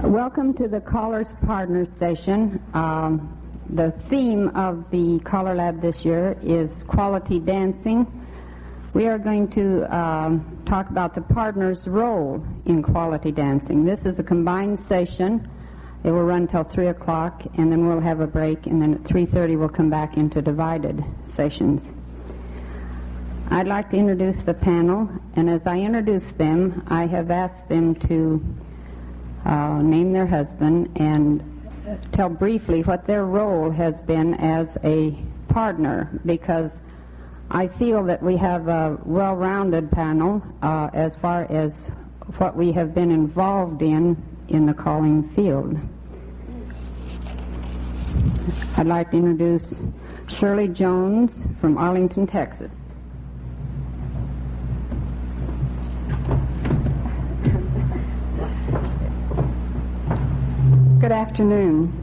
Welcome to the Callers Partners session. The theme of the Caller Lab this year is quality dancing. We are going to talk about the partner's role in quality dancing. This is a combined session. It will run till 3 o'clock, and then we'll have a break, and then at 3:30 we'll come back into divided sessions. I'd like to introduce the panel, and as I introduce them, I have asked them to name their husband and tell briefly what their role has been as a partner, because I feel that we have a well-rounded panel as far as what we have been involved in the calling field. I'd like to introduce Shirley Jones from Arlington, Texas. Good afternoon.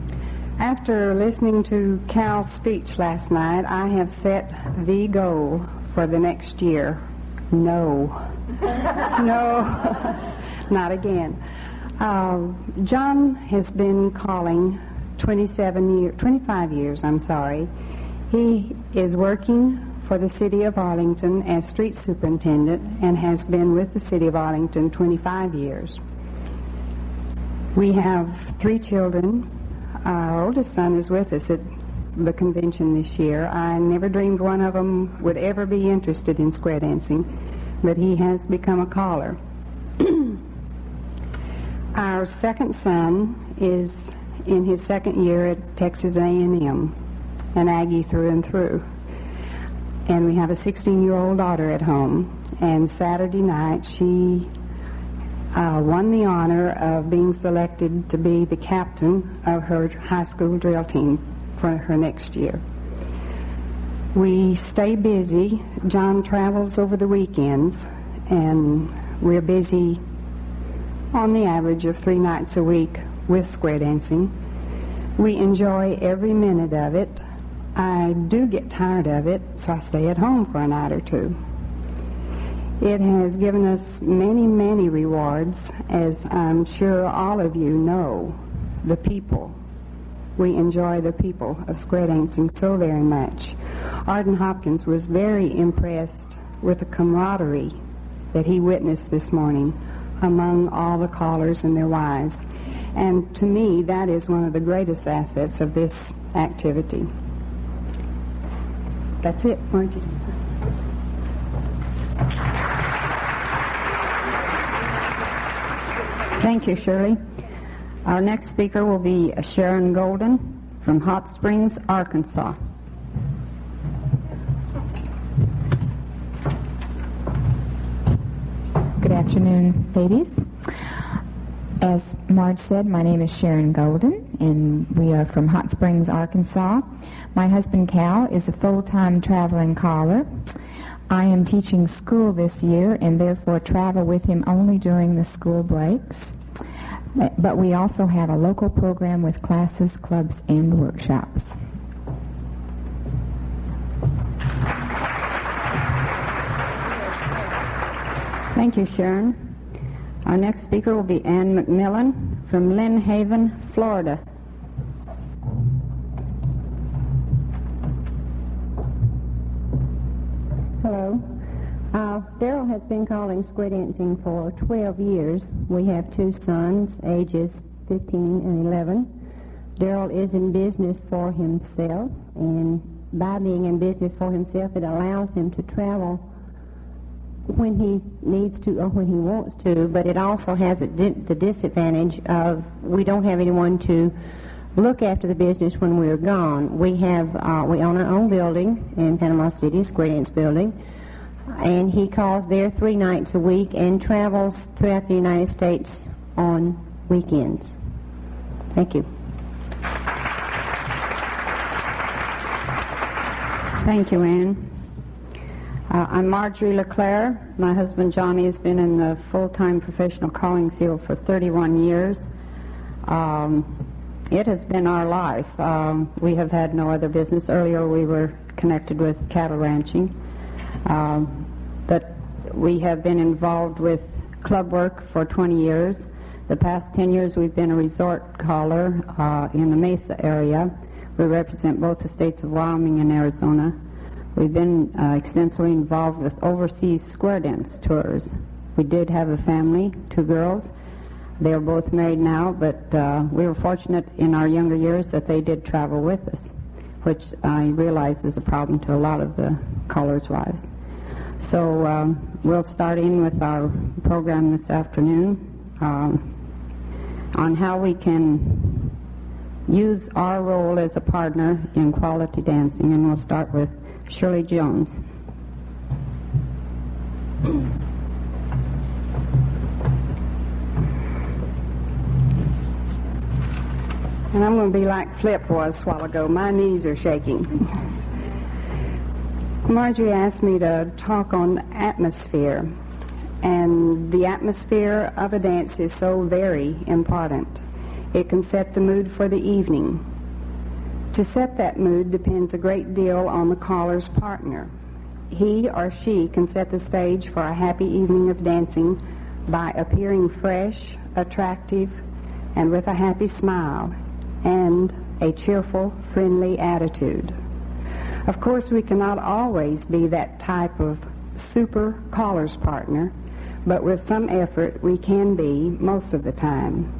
After listening to Cal's speech last night, I have set the goal for the next year. No. No, not again. John has been calling 25 years. He is working for the City of Arlington as street superintendent and has been with the City of Arlington 25 years. We have 3 children. Our oldest son is with us at the convention this year. I never dreamed one of them would ever be interested in square dancing, but he has become a caller. Our second son is in his second year at Texas A&M, an Aggie through and through. And we have a 16-year-old daughter at home. And Saturday night she won the honor of being selected to be the captain of her high school drill team for her next year. We stay busy. John travels over the weekends, and we're busy on the average of 3 nights a week with square dancing. We enjoy every minute of it. I do get tired of it, so I stay at home for a night or two. It has given us many, many rewards, as I'm sure all of you know, the people. We enjoy the people of square dancing so very much. Arden Hopkins was very impressed with the camaraderie that he witnessed this morning among all the callers and their wives. And to me, that is one of the greatest assets of this activity. That's it, Margie. Thank you, Shirley. Our next speaker will be Sharon Golden from Hot Springs, Arkansas. Good afternoon, ladies. As Marge said, my name is Sharon Golden, and we are from Hot Springs, Arkansas. My husband, Cal, is a full-time traveling caller. I am teaching school this year and therefore travel with him only during the school breaks. But we also have a local program with classes, clubs, and workshops. Thank you, Sharon. Our next speaker will be Ann McMillan from Lynn Haven, Florida. Hello. Daryl has been calling square dancing for 12 years. We have 2 sons, ages 15 and 11. Daryl is in business for himself, and by being in business for himself, it allows him to travel when he needs to or when he wants to, but it also has the disadvantage of we don't have anyone to look after the business when we're gone. We own our own building in Panama City, Square Dance Building, and he calls there 3 nights a week and travels throughout the United States on weekends. Thank you. Thank you, Ann. I'm Marjorie LeClair. My husband Johnny has been in the full-time professional calling field for 31 years. It has been our life. We have had no other business. Earlier we were connected with cattle ranching. But we have been involved with club work for 20 years. The past 10 years we've been a resort caller in the Mesa area. We represent both the states of Wyoming and Arizona. We've been extensively involved with overseas square dance tours. We did have a family, 2 girls. They are both married now, but we were fortunate in our younger years that they did travel with us, which I realize is a problem to a lot of the callers' wives. So we'll start in with our program this afternoon on how we can use our role as a partner in quality dancing, and we'll start with Shirley Jones. And I'm going to be like Flip was a while ago. My knees are shaking. Marjorie asked me to talk on atmosphere. And the atmosphere of a dance is so very important. It can set the mood for the evening. To set that mood depends a great deal on the caller's partner. He or she can set the stage for a happy evening of dancing by appearing fresh, attractive, and with a happy smile, and a cheerful, friendly attitude. Of course, we cannot always be that type of super caller's partner, but with some effort we can be most of the time.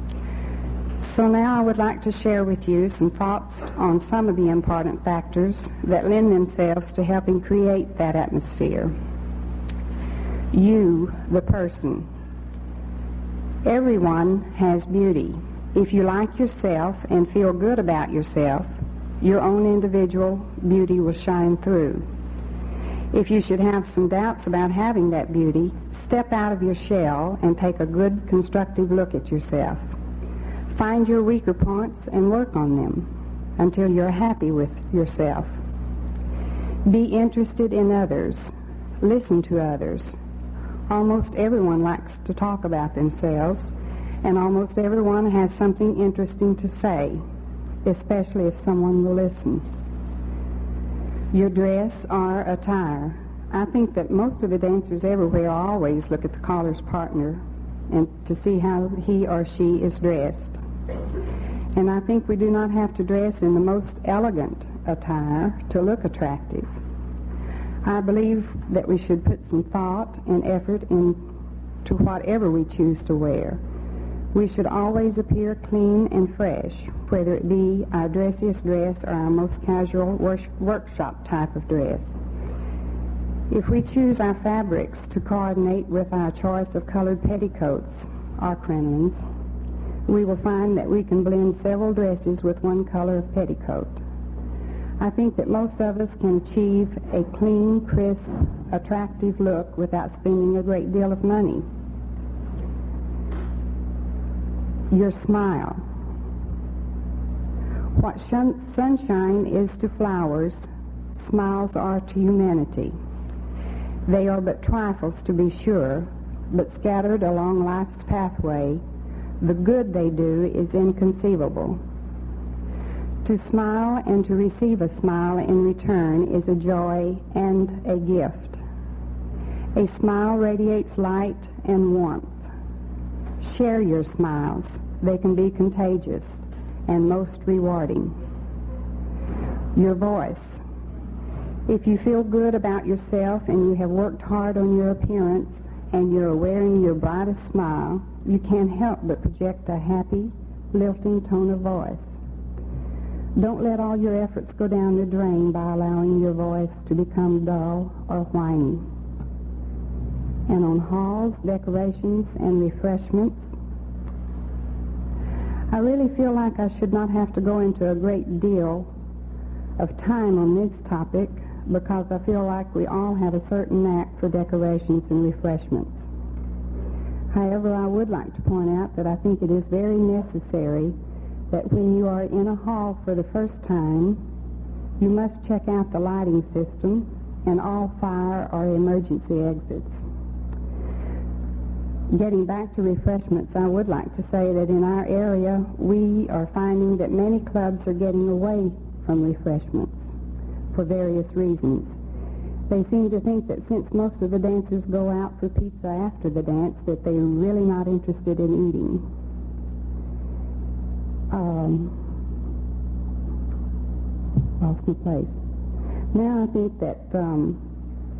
So now I would like to share with you some thoughts on some of the important factors that lend themselves to helping create that atmosphere. You, the person. Everyone has beauty. If you like yourself and feel good about yourself, your own individual beauty will shine through. If you should have some doubts about having that beauty, step out of your shell and take a good, constructive look at yourself. Find your weaker points and work on them until you're happy with yourself. Be interested in others. Listen to others. Almost everyone likes to talk about themselves, and almost everyone has something interesting to say, especially if someone will listen. Your dress or attire. I think that most of the dancers everywhere always look at the caller's partner and to see how he or she is dressed. And I think we do not have to dress in the most elegant attire to look attractive. I believe that we should put some thought and effort into whatever we choose to wear. We should always appear clean and fresh, whether it be our dressiest dress or our most casual workshop type of dress. If we choose our fabrics to coordinate with our choice of colored petticoats or crinolines, we will find that we can blend several dresses with one color of petticoat. I think that most of us can achieve a clean, crisp, attractive look without spending a great deal of money. Your smile. What sunshine is to flowers, smiles are to humanity. They are but trifles, to be sure, but scattered along life's pathway, the good they do is inconceivable. To smile and to receive a smile in return is a joy and a gift. A smile radiates light and warmth. Share your smiles. They can be contagious and most rewarding. Your voice. If you feel good about yourself and you have worked hard on your appearance and you're wearing your brightest smile, you can't help but project a happy, lilting tone of voice. Don't let all your efforts go down the drain by allowing your voice to become dull or whiny. And on halls, decorations, and refreshments, I really feel like I should not have to go into a great deal of time on this topic because I feel like we all have a certain knack for decorations and refreshments. However, I would like to point out that I think it is very necessary that when you are in a hall for the first time, you must check out the lighting system and all fire or emergency exits. Getting back to refreshments, I would like to say that in our area, we are finding that many clubs are getting away from refreshments for various reasons. They seem to think that since most of the dancers go out for pizza after the dance, that they're really not interested in eating. Lost my place. Now I think that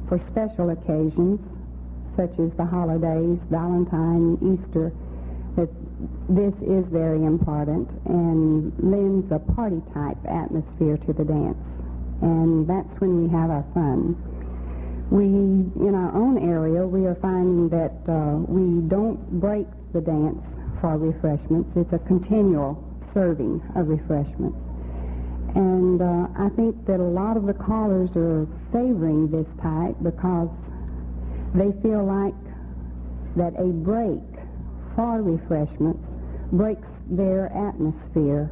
for special occasions, such as the holidays, Valentine, Easter, that this is very important and lends a party-type atmosphere to the dance. And that's when we have our fun. We, in our own area, we are finding that we don't break the dance for refreshments. It's a continual serving of refreshments. And I think that a lot of the callers are favoring this type because they feel like that a break for refreshments breaks their atmosphere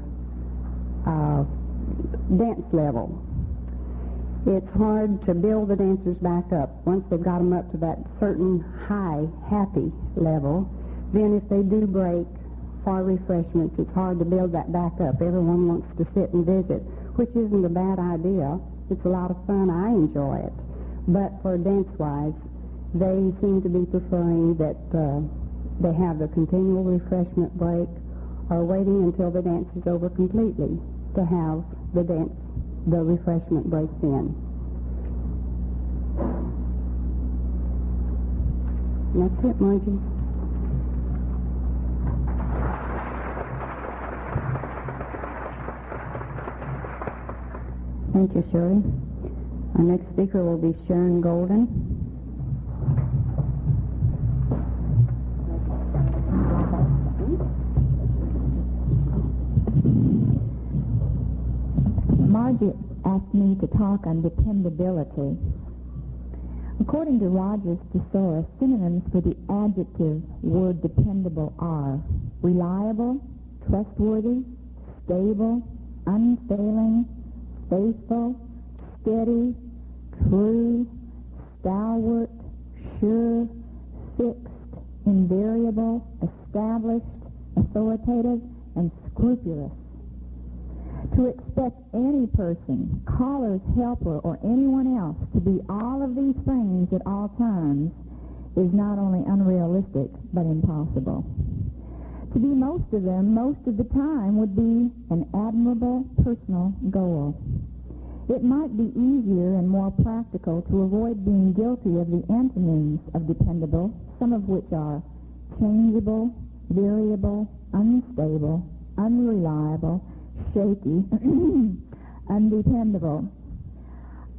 dance level. It's hard to build the dancers back up. Once they've got them up to that certain high, happy level, then if they do break for refreshments, it's hard to build that back up. Everyone wants to sit and visit, which isn't a bad idea. It's a lot of fun. I enjoy it. But for dance-wise, they seem to be preferring that they have the continual refreshment break or waiting until the dance is over completely to have the refreshment breaks in. And that's it, Margie. Thank you, Shirley. Our next speaker will be Sharon Golden. Margie asked me to talk on dependability. According to Rogers' thesaurus, synonyms for the adjective word dependable are reliable, trustworthy, stable, unfailing, faithful, steady, true, stalwart, sure, fixed, invariable, established, authoritative, and scrupulous. To expect any person, caller's helper, or anyone else to be all of these things at all times is not only unrealistic, but impossible. To be most of them, most of the time, would be an admirable personal goal. It might be easier and more practical to avoid being guilty of the antonyms of dependable, some of which are changeable, variable, unstable, unreliable, shaky, undependable.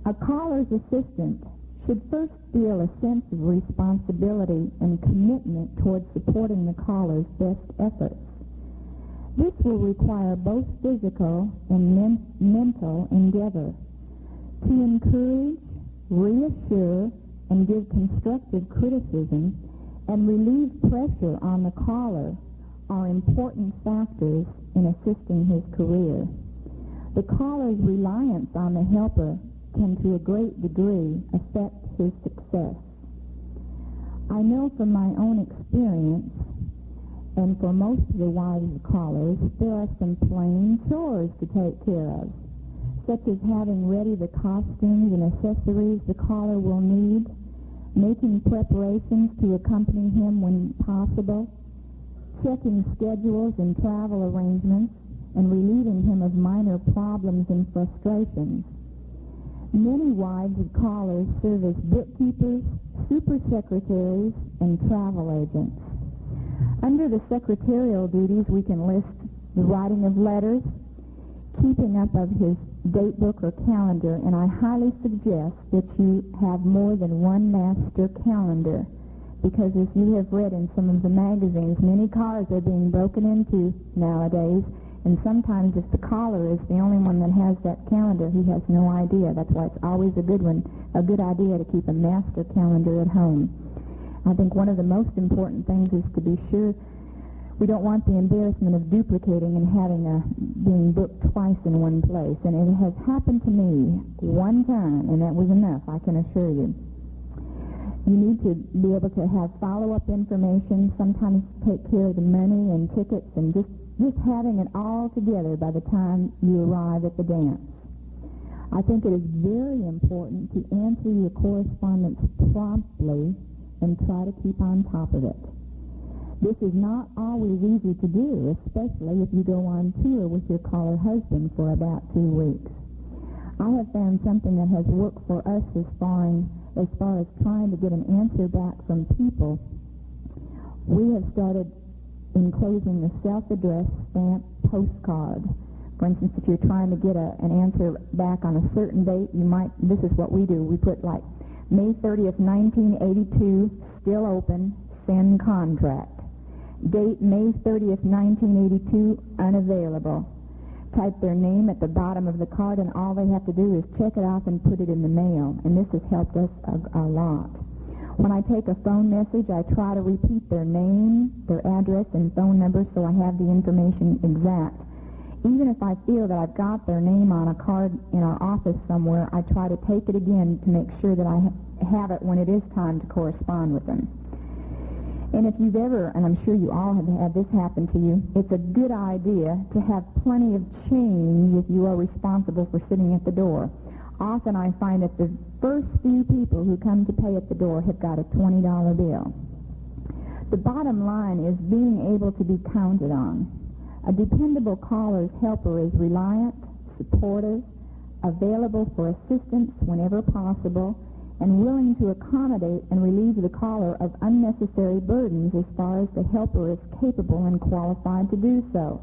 A caller's assistant should first feel a sense of responsibility and commitment towards supporting the caller's best efforts. This will require both physical and mental endeavor. To encourage, reassure, and give constructive criticism and relieve pressure on the caller are important factors in assisting his career. The caller's reliance on the helper can to a great degree affect his success. I know from my own experience, and for most of the wives of callers, there are some plain chores to take care of, such as having ready the costumes and accessories the caller will need, making preparations to accompany him when possible, checking schedules and travel arrangements, and relieving him of minor problems and frustrations. Many wives of callers serve as bookkeepers, super secretaries, and travel agents. Under the secretarial duties, we can list the writing of letters, keeping up of his date book or calendar, and I highly suggest that you have more than one master calendar, because as you have read in some of the magazines, many callers are being broken into nowadays, and sometimes if the caller is the only one that has that calendar, he has no idea. That's why it's always a good idea to keep a master calendar at home. I think one of the most important things is to be sure we don't want the embarrassment of duplicating and being booked twice in one place. And it has happened to me one time, and that was enough, I can assure you. You need to be able to have follow-up information, sometimes take care of the money and tickets, and just having it all together by the time you arrive at the dance. I think it is very important to answer your correspondence promptly and try to keep on top of it. This is not always easy to do, especially if you go on tour with your caller husband for about 2 weeks. I have found something that has worked for us as far as trying to get an answer back from people. We have started enclosing a self-addressed stamped postcard. For instance, if you're trying to get an answer back on a certain date, this is what we do. We put like May 30th, 1982, still open, send contract. Date May 30th, 1982, unavailable. Type their name at the bottom of the card, and all they have to do is check it off and put it in the mail. And this has helped us a lot. When I take a phone message, I try to repeat their name, their address, and phone number so I have the information exact. Even if I feel that I've got their name on a card in our office somewhere, I try to take it again to make sure that I have it when it is time to correspond with them. And if you've ever, and I'm sure you all have had this happen to you, it's a good idea to have plenty of change if you are responsible for sitting at the door. Often I find that the first few people who come to pay at the door have got a $20 bill. The bottom line is being able to be counted on. A dependable caller's helper is reliant, supportive, available for assistance whenever possible, and willing to accommodate and relieve the caller of unnecessary burdens as far as the helper is capable and qualified to do so.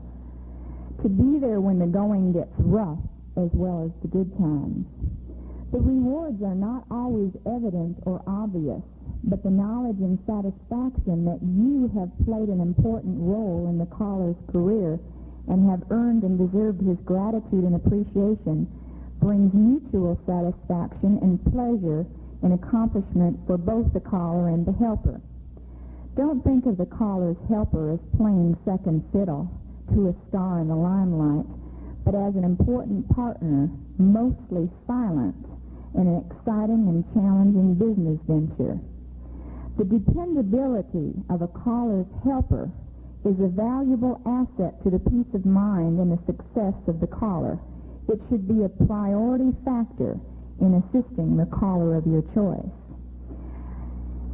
To be there when the going gets rough as well as the good times. The rewards are not always evident or obvious, but the knowledge and satisfaction that you have played an important role in the caller's career and have earned and deserved his gratitude and appreciation brings mutual satisfaction and pleasure and accomplishment for both the caller and the helper. Don't think of the caller's helper as playing second fiddle to a star in the limelight, but as an important partner, mostly silent, in an exciting and challenging business venture. The dependability of a caller's helper is a valuable asset to the peace of mind and the success of the caller. It should be a priority factor in assisting the caller of your choice.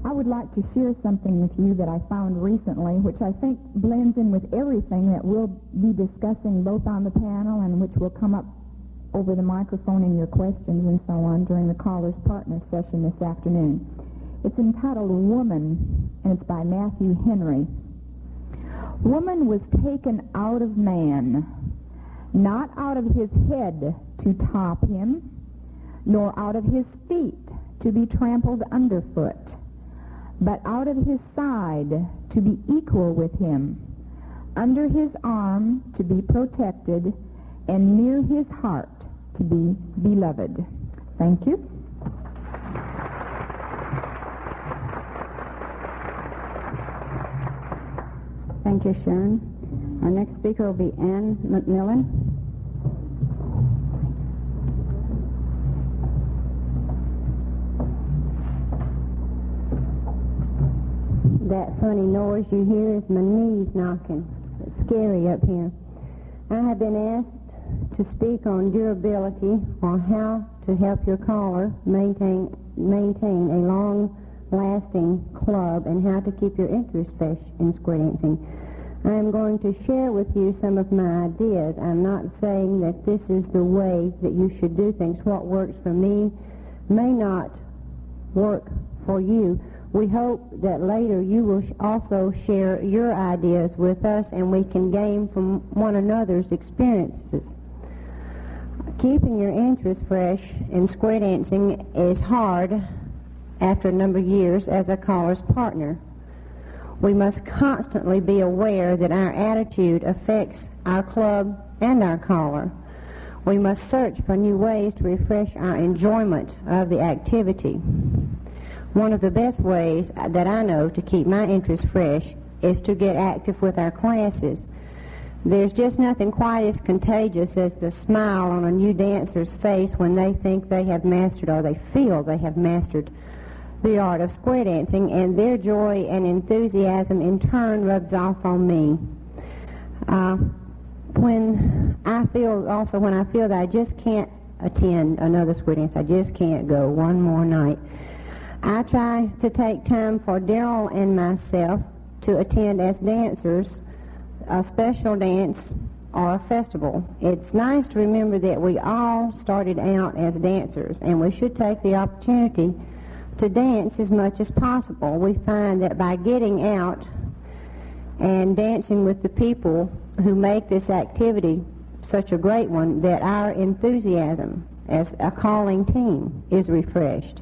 I would like to share something with you that I found recently, which I think blends in with everything that we'll be discussing both on the panel and which will come up over the microphone in your questions and so on during the Caller's Partner session this afternoon. It's entitled Woman, and it's by Matthew Henry. Woman was taken out of man, not out of his head to top him, nor out of his feet to be trampled underfoot, but out of his side to be equal with him, under his arm to be protected, and near his heart to be beloved. Thank you. Thank you, Sharon. Our next speaker will be Ann McMillan. That funny noise you hear is my knees knocking. It's scary up here. I have been asked to speak on durability, or how to help your caller maintain a long-lasting club, and how to keep your interest fresh in square dancing. I am going to share with you some of my ideas. I'm not saying that this is the way that you should do things. What works for me may not work for you. We hope that later you will also share your ideas with us, and we can gain from one another's experiences. Keeping your interest fresh in square dancing is hard after a number of years as a caller's partner. We must constantly be aware that our attitude affects our club and our caller. We must search for new ways to refresh our enjoyment of the activity. One of the best ways that I know to keep my interest fresh is to get active with our classes. There's just nothing quite as contagious as the smile on a new dancer's face when they think they have mastered, or they feel they have mastered, the art of square dancing, and their joy and enthusiasm in turn rubs off on me. When I feel that I just can't attend another square dance. I just can't go one more night. I try to take time for Daryl and myself to attend as dancers a special dance or a festival. It's nice to remember that we all started out as dancers, and we should take the opportunity to dance as much as possible. We find that by getting out and dancing with the people who make this activity such a great one, that our enthusiasm as a calling team is refreshed.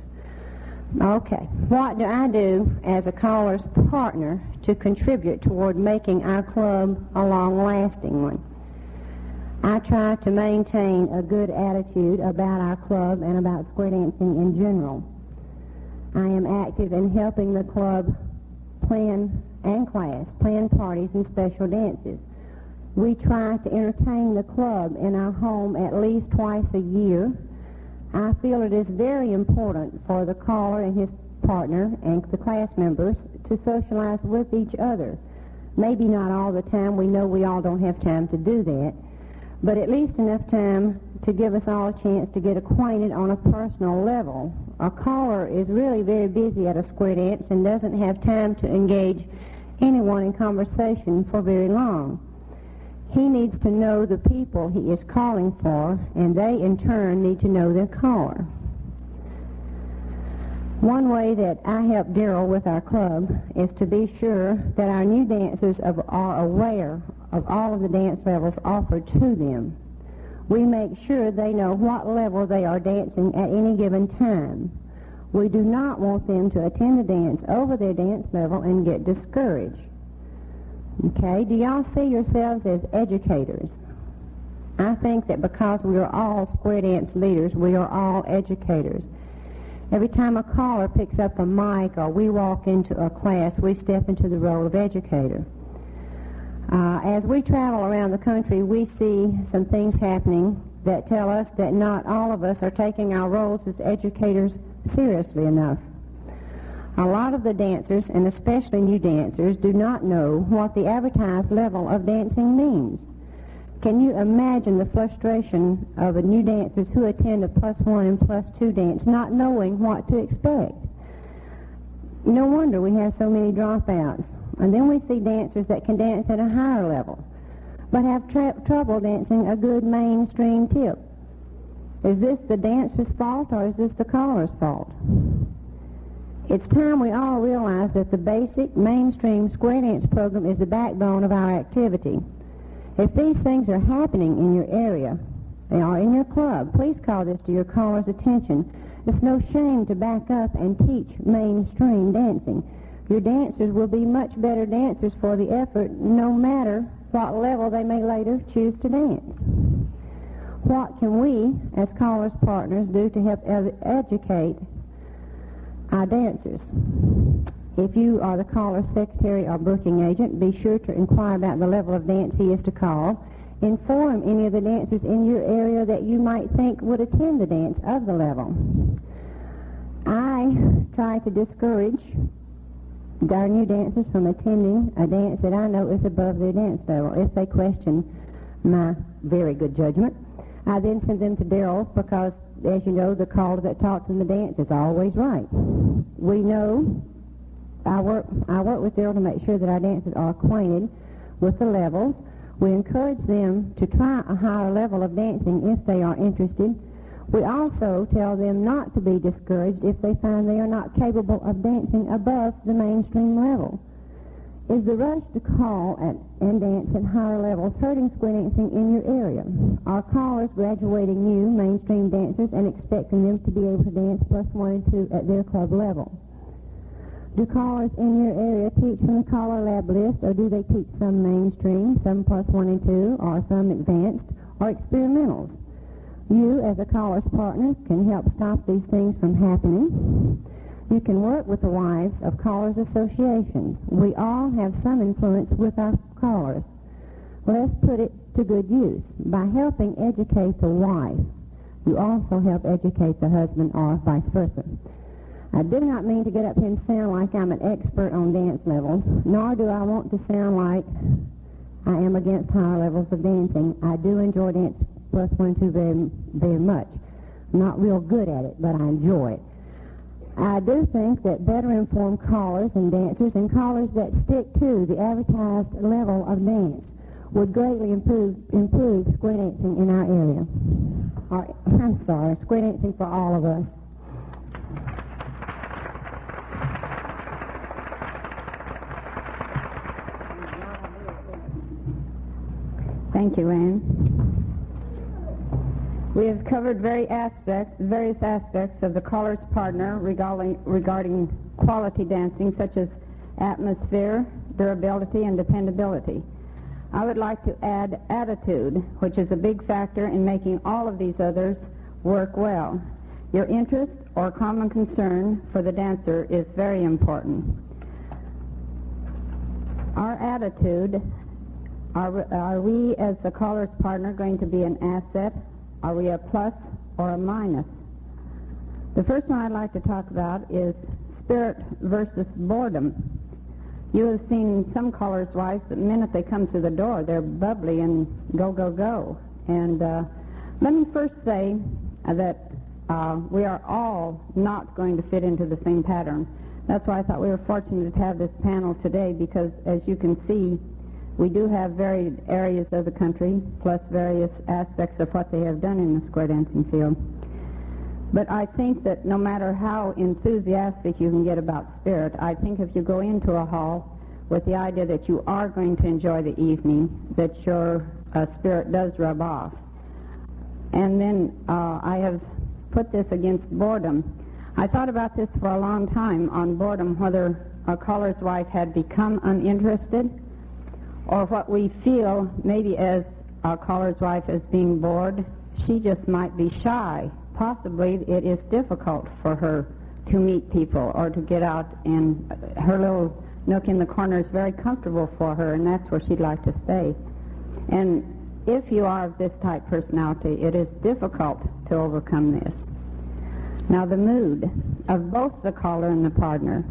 Okay, what do I do as a caller's partner to contribute toward making our club a long-lasting one? I try to maintain a good attitude about our club and about square dancing in general. I am active in helping the club plan parties and special dances. We try to entertain the club in our home at least twice a year. I feel it is very important for the caller and his partner and the class members to socialize with each other. Maybe not all the time. We know we all don't have time to do that. But at least enough time to give us all a chance to get acquainted on a personal level. A caller is really very busy at a square dance and doesn't have time to engage anyone in conversation for very long. He needs to know the people he is calling for, and they in turn need to know their caller. One way that I help Daryl with our club is to be sure that our new dancers are aware of all of the dance levels offered to them. We make sure they know what level they are dancing at any given time. We do not want them to attend the dance over their dance level and get discouraged. Okay, do y'all see yourselves as educators? I think that because we are all square dance leaders, we are all educators. Every time a caller picks up a mic or we walk into a class, we step into the role of educator. As we travel around the country, we see some things happening that tell us that not all of us are taking our roles as educators seriously enough. A lot of the dancers, and especially new dancers, do not know what the advertised level of dancing means. Can you imagine the frustration of the new dancers who attend a +1 and +2 dance not knowing what to expect? No wonder we have so many dropouts. And then we see dancers that can dance at a higher level, but have trouble dancing a good mainstream tip. Is this the dancer's fault, or is this the caller's fault? It's time we all realize that the basic mainstream square dance program is the backbone of our activity. If these things are happening in your area or in your club, please call this to your caller's attention. It's no shame to back up and teach mainstream dancing. Your dancers will be much better dancers for the effort, no matter what level they may later choose to dance. What can we, as callers' partners, do to help educate our dancers? If you are the caller's secretary or booking agent, be sure to inquire about the level of dance he is to call. Inform any of the dancers in your area that you might think would attend the dance of the level. I try to discourage our new dancers from attending a dance that I know is above their dance level. If they question my very good judgment, I then send them to Daryl because, as you know, the caller that taught them the dance is always right. We know I work with Daryl to make sure that our dancers are acquainted with the levels. We encourage them to try a higher level of dancing if they are interested. We also tell them not to be discouraged if they find they are not capable of dancing above the mainstream level. Is the rush to call and dance at higher levels hurting square dancing in your area? Are callers graduating new mainstream dancers and expecting them to be able to dance +1 and 2 at their club level? Do callers in your area teach from the CALLERLAB list, or do they teach some mainstream, some +1 and 2, or some advanced, or experimentals? You, as a caller's partner, can help stop these things from happening. You can work with the wives of callers' associations. We all have some influence with our callers. Let's put it to good use. By helping educate the wife, you also help educate the husband, or vice versa. I do not mean to get up here and sound like I'm an expert on dance levels, nor do I want to sound like I am against higher levels of dancing. I do enjoy dance +1 and 2 very, very much. not real good at it, but I enjoy it. I do think that better informed callers and dancers and callers that stick to the advertised level of dance would greatly improve square dancing in our area. Square dancing for all of us. Thank you, Ann. We have covered various aspects of the caller's partner regarding quality dancing, such as atmosphere, durability, and dependability. I would like to add attitude, which is a big factor in making all of these others work well. Your interest or common concern for the dancer is very important. Our attitude, are we as the caller's partner going to be an asset? Are we a plus or a minus? The first one I'd like to talk about is spirit versus boredom. You have seen some callers' wives, the minute they come through the door, they're bubbly and go, go, go. And let me first say that we are all not going to fit into the same pattern. That's why I thought we were fortunate to have this panel today, because as you can see, we do have varied areas of the country, plus various aspects of what they have done in the square dancing field. But I think that no matter how enthusiastic you can get about spirit, I think if you go into a hall with the idea that you are going to enjoy the evening, that your spirit does rub off. And then I have put this against boredom. I thought about this for a long time on boredom, whether a caller's wife had become uninterested, or what we feel maybe as our caller's wife as being bored. She just might be shy. Possibly it is difficult for her to meet people or to get out, and her little nook in the corner is very comfortable for her, and that's where she'd like to stay. And if you are of this type personality, it is difficult to overcome this. Now, the mood of both the caller and the partner,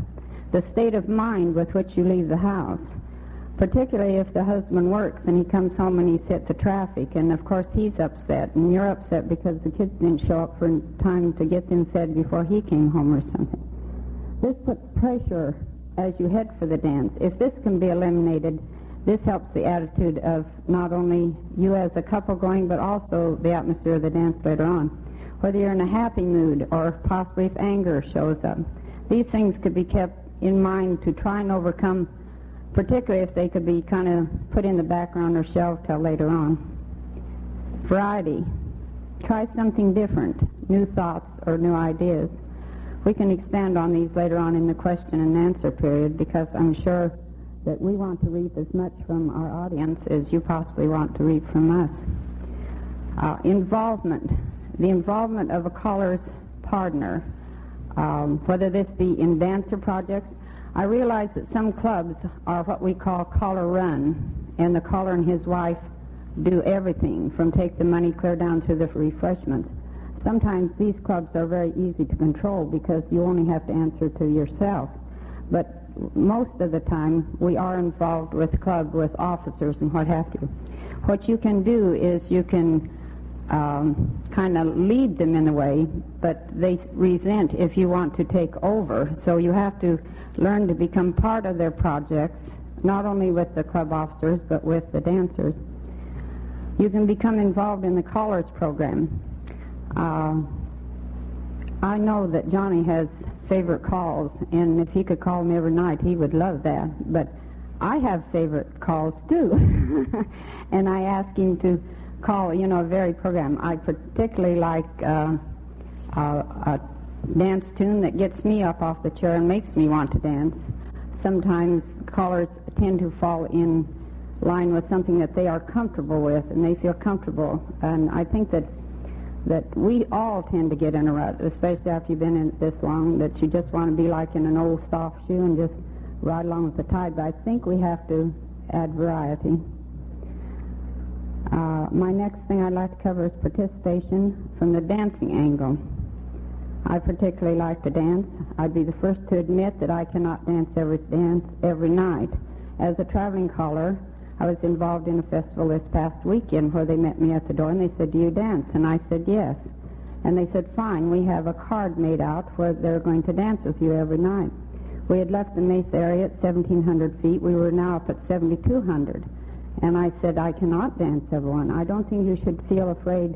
the state of mind with which you leave the house, particularly if the husband works and he comes home and he's hit the traffic, and of course he's upset, and you're upset because the kids didn't show up for time to get them fed before he came home or something. This puts pressure as you head for the dance. If this can be eliminated, this helps the attitude of not only you as a couple going, but also the atmosphere of the dance later on. Whether you're in a happy mood or possibly if anger shows up, these things could be kept in mind to try and overcome, particularly if they could be kind of put in the background or shelved till later on. Variety. Try something different, new thoughts or new ideas. We can expand on these later on in the question and answer period, because I'm sure that we want to reap as much from our audience as you possibly want to reap from us. Involvement. The involvement of a caller's partner, whether this be in dancer projects. I realize that some clubs are what we call caller run, and the caller and his wife do everything from take the money clear down to the refreshments. Sometimes these clubs are very easy to control because you only have to answer to yourself. But most of the time we are involved with club, with officers and what have you. What you can do is you can kind of lead them in a way, but they resent if you want to take over. So you have to learn to become part of their projects, not only with the club officers, but with the dancers. You can become involved in the callers program. I know that Johnny has favorite calls, and if he could call me every night, he would love that. But I have favorite calls, too. And I ask him to call, a varied program. I particularly like a dance tune that gets me up off the chair and makes me want to dance. Sometimes callers tend to fall in line with something that they are comfortable with, and they feel comfortable. And I think that we all tend to get in a rut, especially after you've been in it this long, that you just want to be like in an old soft shoe and just ride along with the tide. But I think we have to add variety. My next thing I'd like to cover is participation from the dancing angle. I particularly like to dance. I'd be the first to admit that I cannot dance every night. As a traveling caller, I was involved in a festival this past weekend where they met me at the door and they said, "Do you dance?" And I said, "Yes." And they said, fine, we have a card made out where they're going to dance with you every night. We had left the Mesa area at 1,700 feet. We were now up at 7,200. And I said, I cannot dance everyone. I don't think you should feel afraid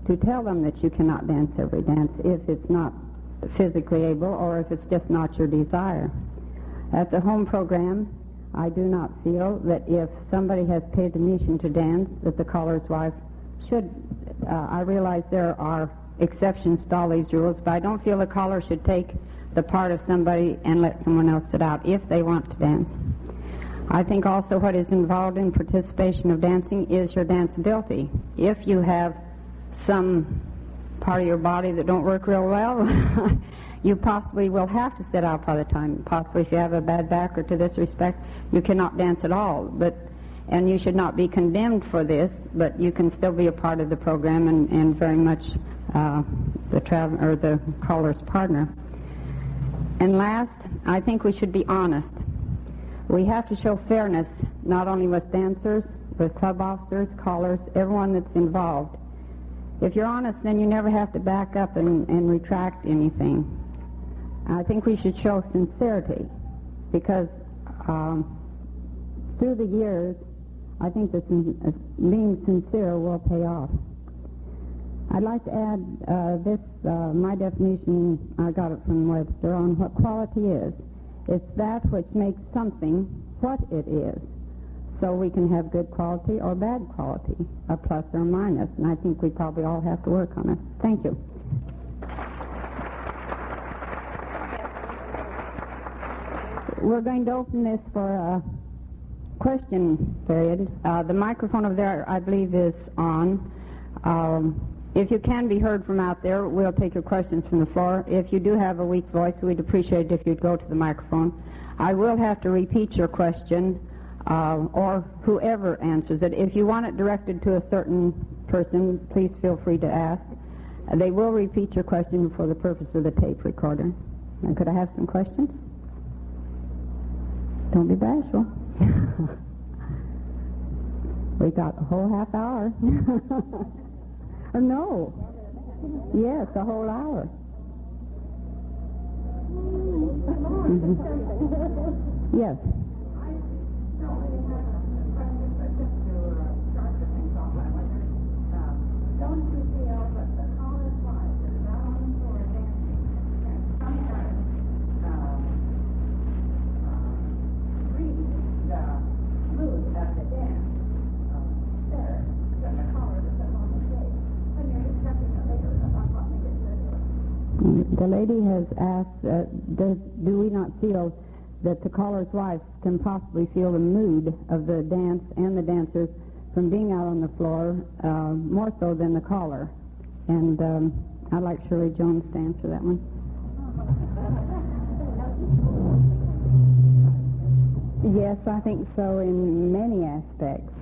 to tell them that you cannot dance every dance if it's not physically able or if it's just not your desire. At the home program, I do not feel that if somebody has paid admission to dance, that the caller's wife should. I realize there are exceptions to all these rules, but I don't feel the caller should take the part of somebody and let someone else sit out if they want to dance. I think also what is involved in participation of dancing is your danceability. If you have some part of your body that don't work real well, you possibly will have to sit out by the time. Possibly if you have a bad back or to this respect, you cannot dance at all. And you should not be condemned for this, but you can still be a part of the program and very much the caller's partner. And last, I think we should be honest. We have to show fairness, not only with dancers, with club officers, callers, everyone that's involved. If you're honest, then you never have to back up and retract anything. I think we should show sincerity, because through the years, I think that being sincere will pay off. I'd like to add my definition, I got it from Webster, on what quality is. It's that which makes something what it is. So we can have good quality or bad quality, a plus or a minus, and I think we probably all have to work on it. Thank you. We're going to open this for a question period. The microphone over there, I believe, is on. If you can be heard from out there, we'll take your questions from the floor. If you do have a weak voice, we'd appreciate it if you'd go to the microphone. I will have to repeat your question, or whoever answers it. If you want it directed to a certain person, please feel free to ask. They will repeat your question for the purpose of the tape recorder. Now, could I have some questions? Don't be bashful. We got a whole half hour. No. Yes, a whole hour. Mm-hmm. Yes. Don't you feel that the caller's wife is not only for a dance and sometimes read the mood of the dance better than the caller that's up on the stage when you're discussing it later about what we get ready? The lady has asked, do we not feel that the caller's wife can possibly feel the mood of the dance and the dancers from being out on the floor more so than the caller? And I'd like Shirley Jones to answer that one. Yes, I think so in many aspects.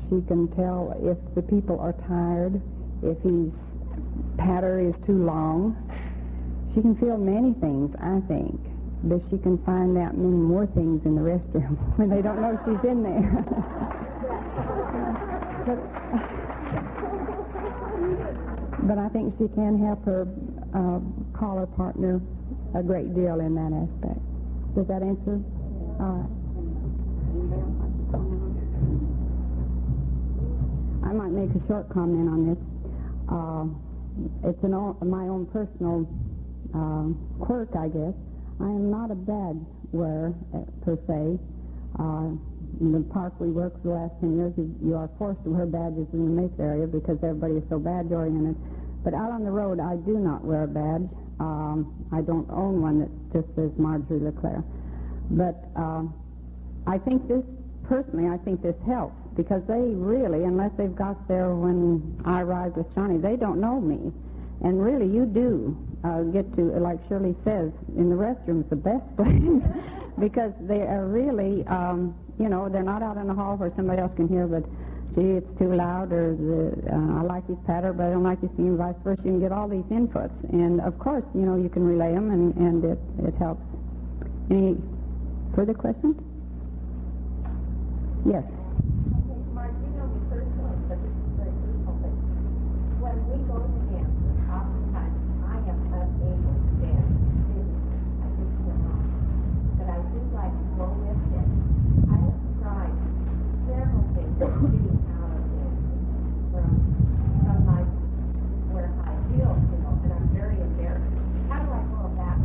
She can tell if the people are tired, if his patter is too long. She can feel many things, I think, but she can find out many more things in the restroom when they don't know she's in there. But I think she can help her caller partner a great deal in that aspect. Does that answer? All right. I might make a short comment on this. It's my own personal quirk, I guess. I am not a badge wearer, per se. In the park we work for the last 10 years, you are forced to wear badges in the Mesa area because everybody is so badge-oriented. But out on the road, I do not wear a badge. I don't own one that just says Marjorie LeClair. But I think this, personally, I think this helps because they really, unless they've got there when I arrived with Johnny, they don't know me. And really, you do get to, like Shirley says, in the restroom's the best place because they are really, they're not out in the hall where somebody else can hear, but, gee, it's too loud, or I like his patter, but I don't like his singing, vice versa. You can get all these inputs. And, of course, you can relay them, and it helps. Any further questions? Yes. Mark, you know me personally, but this is very personal thing. When when we go to dances, oftentimes I am unable to dance. I just cannot. But I do like to go with him. I have tried several things to get out of dancing from my where I feel, and I'm very embarrassed. How do I go about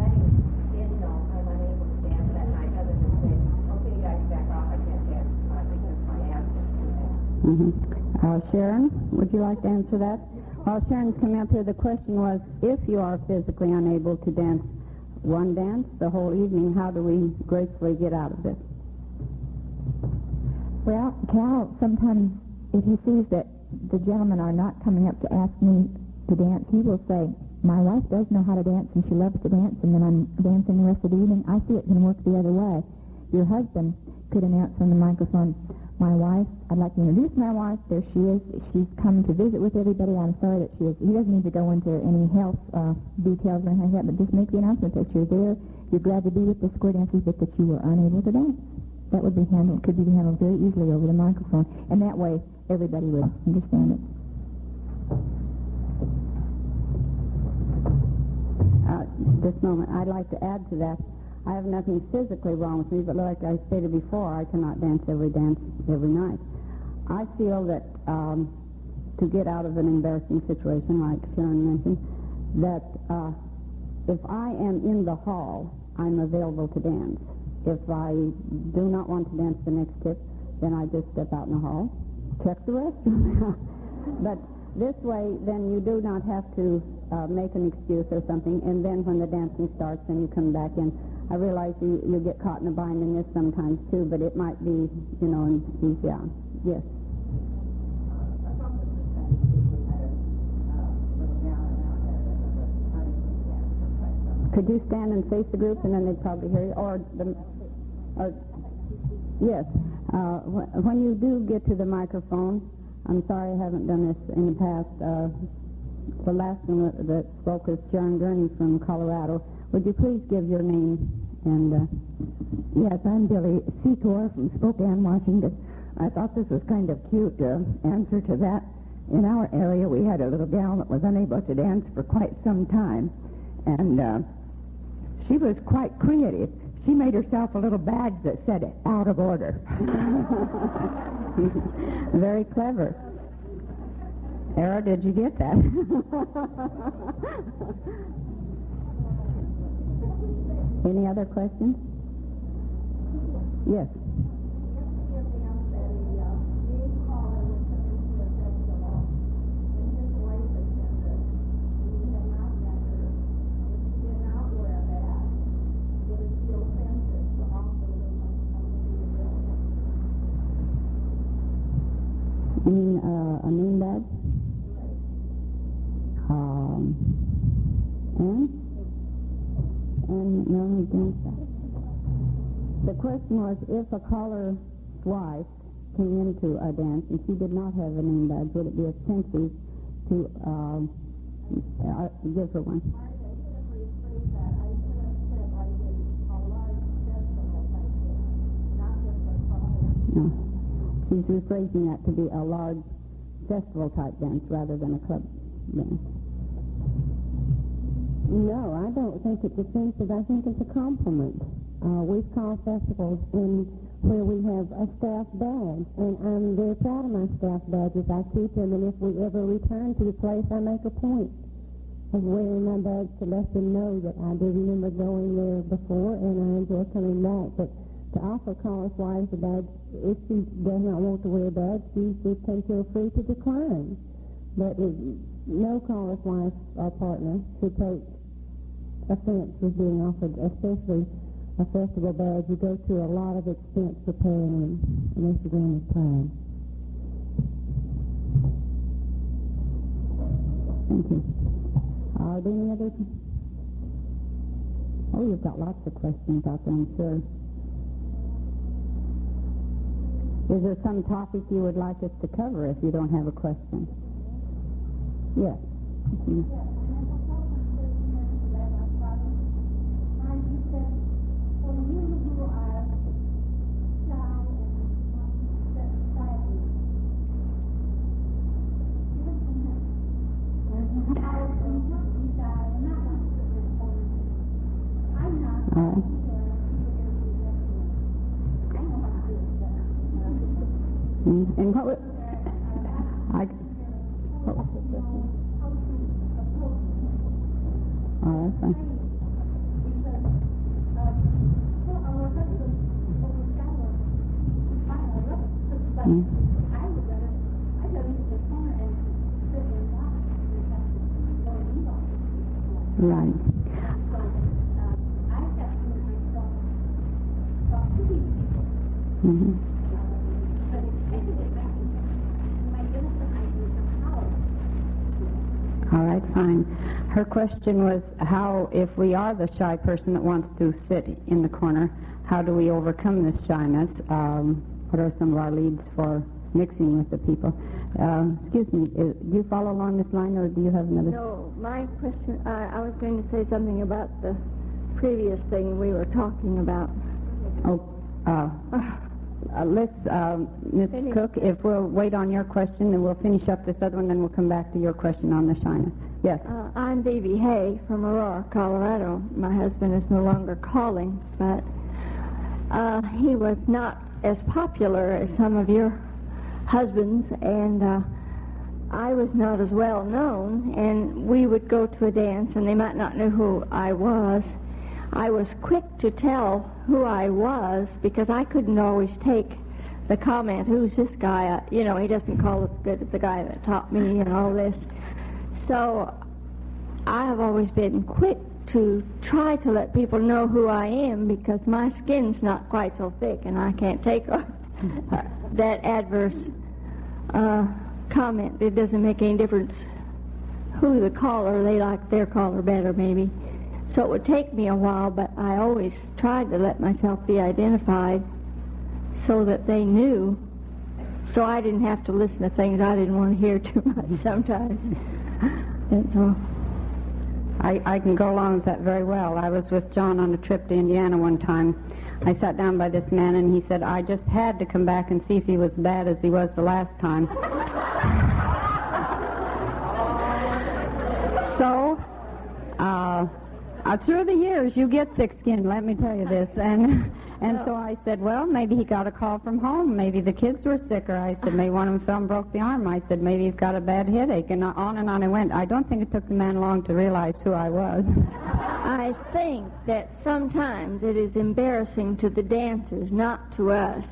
letting Ben know I'm unable to dance that night other than saying, okay, you guys back off, I can't dance tonight because my ass is too bad. Sharon, would you like to answer that? While Sharon's coming up here, the question was, if you are physically unable to dance one dance the whole evening, how do we gracefully get out of this? Well, Cal, sometimes if he sees that the gentlemen are not coming up to ask me to dance, he will say, my wife does know how to dance and she loves to dance, and then I'm dancing the rest of the evening. I see it can work the other way. Your husband could announce on the microphone, my wife, I'd like to introduce my wife. There she is. She's come to visit with everybody. I'm sorry that she is. He doesn't need to go into any health details or anything like that, but just make the announcement that you're there. You're glad to be with the square dancers, but that you were unable to dance. That would be handled, could be handled very easily over the microphone, and that way everybody would understand it. This moment, I'd like to add to that. I have nothing physically wrong with me, but like I stated before, I cannot dance every night. I feel that to get out of an embarrassing situation, like Sharon mentioned, that if I am in the hall, I'm available to dance. If I do not want to dance the next tip, then I just step out in the hall, check the restroom. But this way, then you do not have to make an excuse or something, and then when the dancing starts, then you come back in. I realize you get caught in a bind in this sometimes, too, but it might be, yeah, yes. Could you stand and face the group, and then they'd probably hear you? Yes. When you do get to the microphone, I'm sorry I haven't done this in the past. The last one that spoke was Sharon Gurney from Colorado. Would you please give your name? And yes, I'm Billy Secor from Spokane, Washington. I thought this was kind of cute answer to that. In our area, we had a little gal that was unable to dance for quite some time, and she was quite creative. She made herself a little badge that said out of order. Very clever. Era, did you get that? Any other questions? Yes. You mean a name badge? And no, against that. The question was, if a caller's wife came into a dance and she did not have a name badge, would it be offensive to give her one? No. She's rephrasing that to be a large festival-type dance rather than a club dance. No, I don't think it's offensive. I think it's a compliment. We call festivals in where we have a staff badge, and I'm very proud of my staff badges. I keep them, and if we ever return to the place, I make a point of wearing my badge to let them know that I do remember going there before, and I enjoy coming back. But to offer callers' wives a badge, if she does not want to wear a badge, she can feel free to decline. But no caller's wife or partner should take offense with being offered, especially a festival badge. You go through a lot of expense preparing them, and they should win with pride. Thank you. Are there any other? Oh, you've got lots of questions out there, I'm sure. Is there some topic you would like us to cover if you don't have a question? Yes. Mm-hmm. And what was... Oh, that's fine. Right. Mm-hmm. All right, fine. Her question was how, if we are the shy person that wants to sit in the corner, how do we overcome this shyness? What are some of our leads for mixing with the people? Excuse me, do you follow along this line, or do you have another? No, my question, I was going to say something about the previous thing we were talking about. Let's, Ms. Cook, if we'll wait on your question, then we'll finish up this other one, then we'll come back to your question on the shyness. Yes. I'm Davy Hay from Aurora, Colorado. My husband is no longer calling, but he was not as popular as some of your husbands, and I was not as well known, and we would go to a dance, and they might not know who I was. I was quick to tell who I was because I couldn't always take the comment, who's this guy? He doesn't call as good as the guy that taught me and all this. So I have always been quick to try to let people know who I am because my skin's not quite so thick and I can't take that adverse comment. It doesn't make any difference who the caller, they like their caller better maybe. So it would take me a while, but I always tried to let myself be identified so that they knew, so I didn't have to listen to things I didn't want to hear too much sometimes. That's all. I can go along with that very well. I was with John on a trip to Indiana one time. I sat down by this man, and he said, I just had to come back and see if he was as bad as he was the last time. So, through the years, you get thick-skinned, let me tell you this. And so I said, well, maybe he got a call from home. Maybe the kids were sick. Or I said, maybe one of them fell and broke the arm. I said, maybe he's got a bad headache. And on I went. I don't think it took the man long to realize who I was. I think that sometimes it is embarrassing to the dancers, not to us.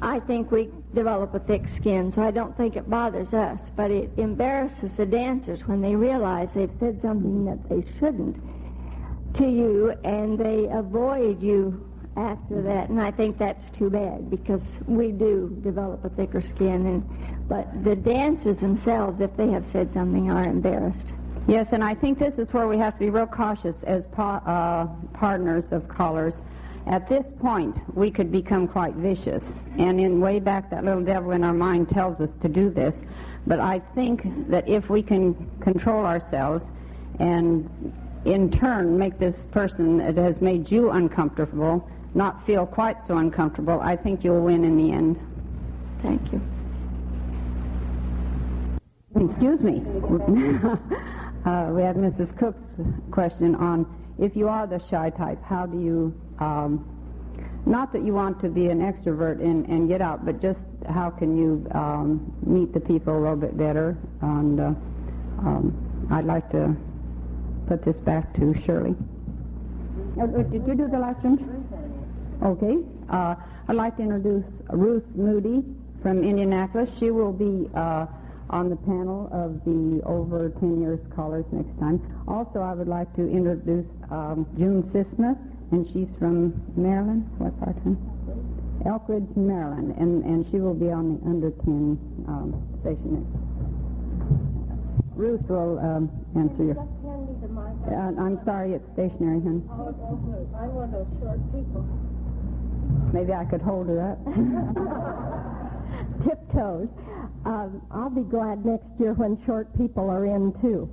I think we develop a thick skin, so I don't think it bothers us. But it embarrasses the dancers when they realize they've said something that they shouldn't to you, and they avoid you after that. And I think that's too bad, because we do develop a thicker skin. But the dancers themselves, if they have said something, are embarrassed. Yes, and I think this is where we have to be real cautious as partners of callers. At this point, we could become quite vicious. And in way back, that little devil in our mind tells us to do this. But I think that if we can control ourselves and in turn make this person that has made you uncomfortable not feel quite so uncomfortable, I think you'll win in the end. Thank you. Excuse me. We have Mrs. Cook's question on, if you are the shy type, how do you, not that you want to be an extrovert and get out, but just how can you meet the people a little bit better? And I'd like to put this back to Shirley. Did you do the last one? Okay. I'd like to introduce Ruth Moody from Indianapolis. She will be on the panel of the over 10 years callers next time. Also, I would like to introduce June Sisma, and she's from Maryland. What part? Elk Ridge, Maryland, and she will be on the under 10 station next. Ruth will answer your... I'm sorry, it's stationary, honey. I'm one of those short people. Maybe I could hold her up. Tiptoes. I'll be glad next year when short people are in, too.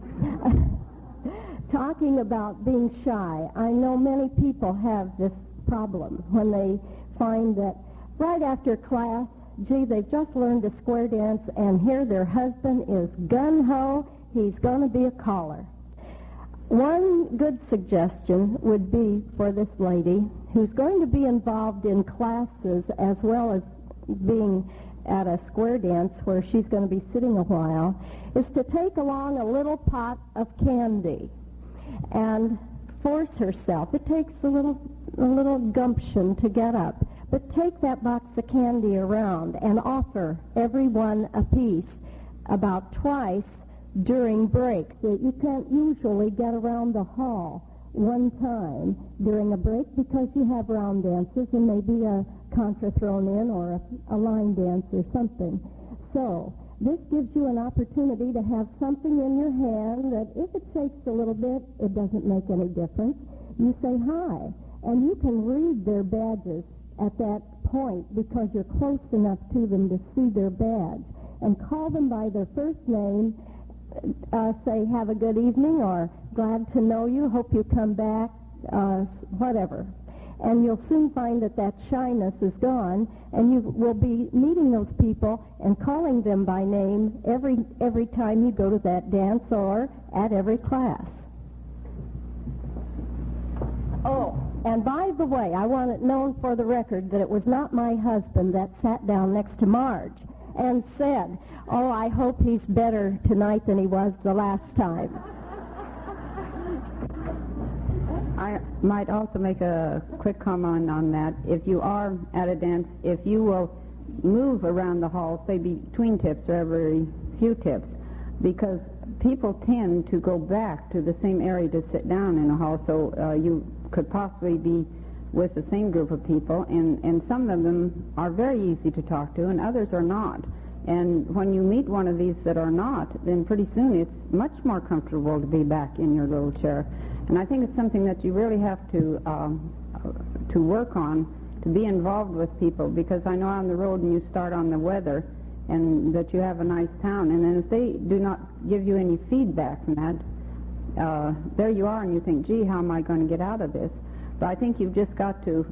Talking about being shy, I know many people have this problem when they find that right after class, gee, they've just learned a square dance, and here their husband is gung-ho, he's going to be a caller. One good suggestion would be for this lady who's going to be involved in classes as well as being at a square dance where she's going to be sitting a while, is to take along a little pot of candy and force herself. It takes a little gumption to get up, but take that box of candy around and offer everyone a piece about twice during breaks. You can't usually get around the hall one time during a break because you have round dances and maybe a contra thrown in or a line dance or something. So this gives you an opportunity to have something in your hand that if it shakes a little bit, it doesn't make any difference. You say hi, and you can read their badges at that point because you're close enough to them to see their badge, and call them by their first name. Say, have a good evening, or glad to know you, hope you come back, whatever. And you'll soon find that shyness is gone, and you will be meeting those people and calling them by name every time you go to that dance or at every class. Oh, and by the way, I want it known for the record that it was not my husband that sat down next to Marge and said, "Oh, I hope he's better tonight than he was the last time." I might also make a quick comment on that. If you are at a dance, if you will move around the hall, say between tips or every few tips, because people tend to go back to the same area to sit down in a hall, so you could possibly be with the same group of people, and some of them are very easy to talk to and others are not. And when you meet one of these that are not, then pretty soon it's much more comfortable to be back in your little chair. And I think it's something that you really have to work on, to be involved with people, because I know on the road and you start on the weather and that you have a nice town, and then if they do not give you any feedback from that, there you are and you think, gee, how am I going to get out of this? But I think you've just got to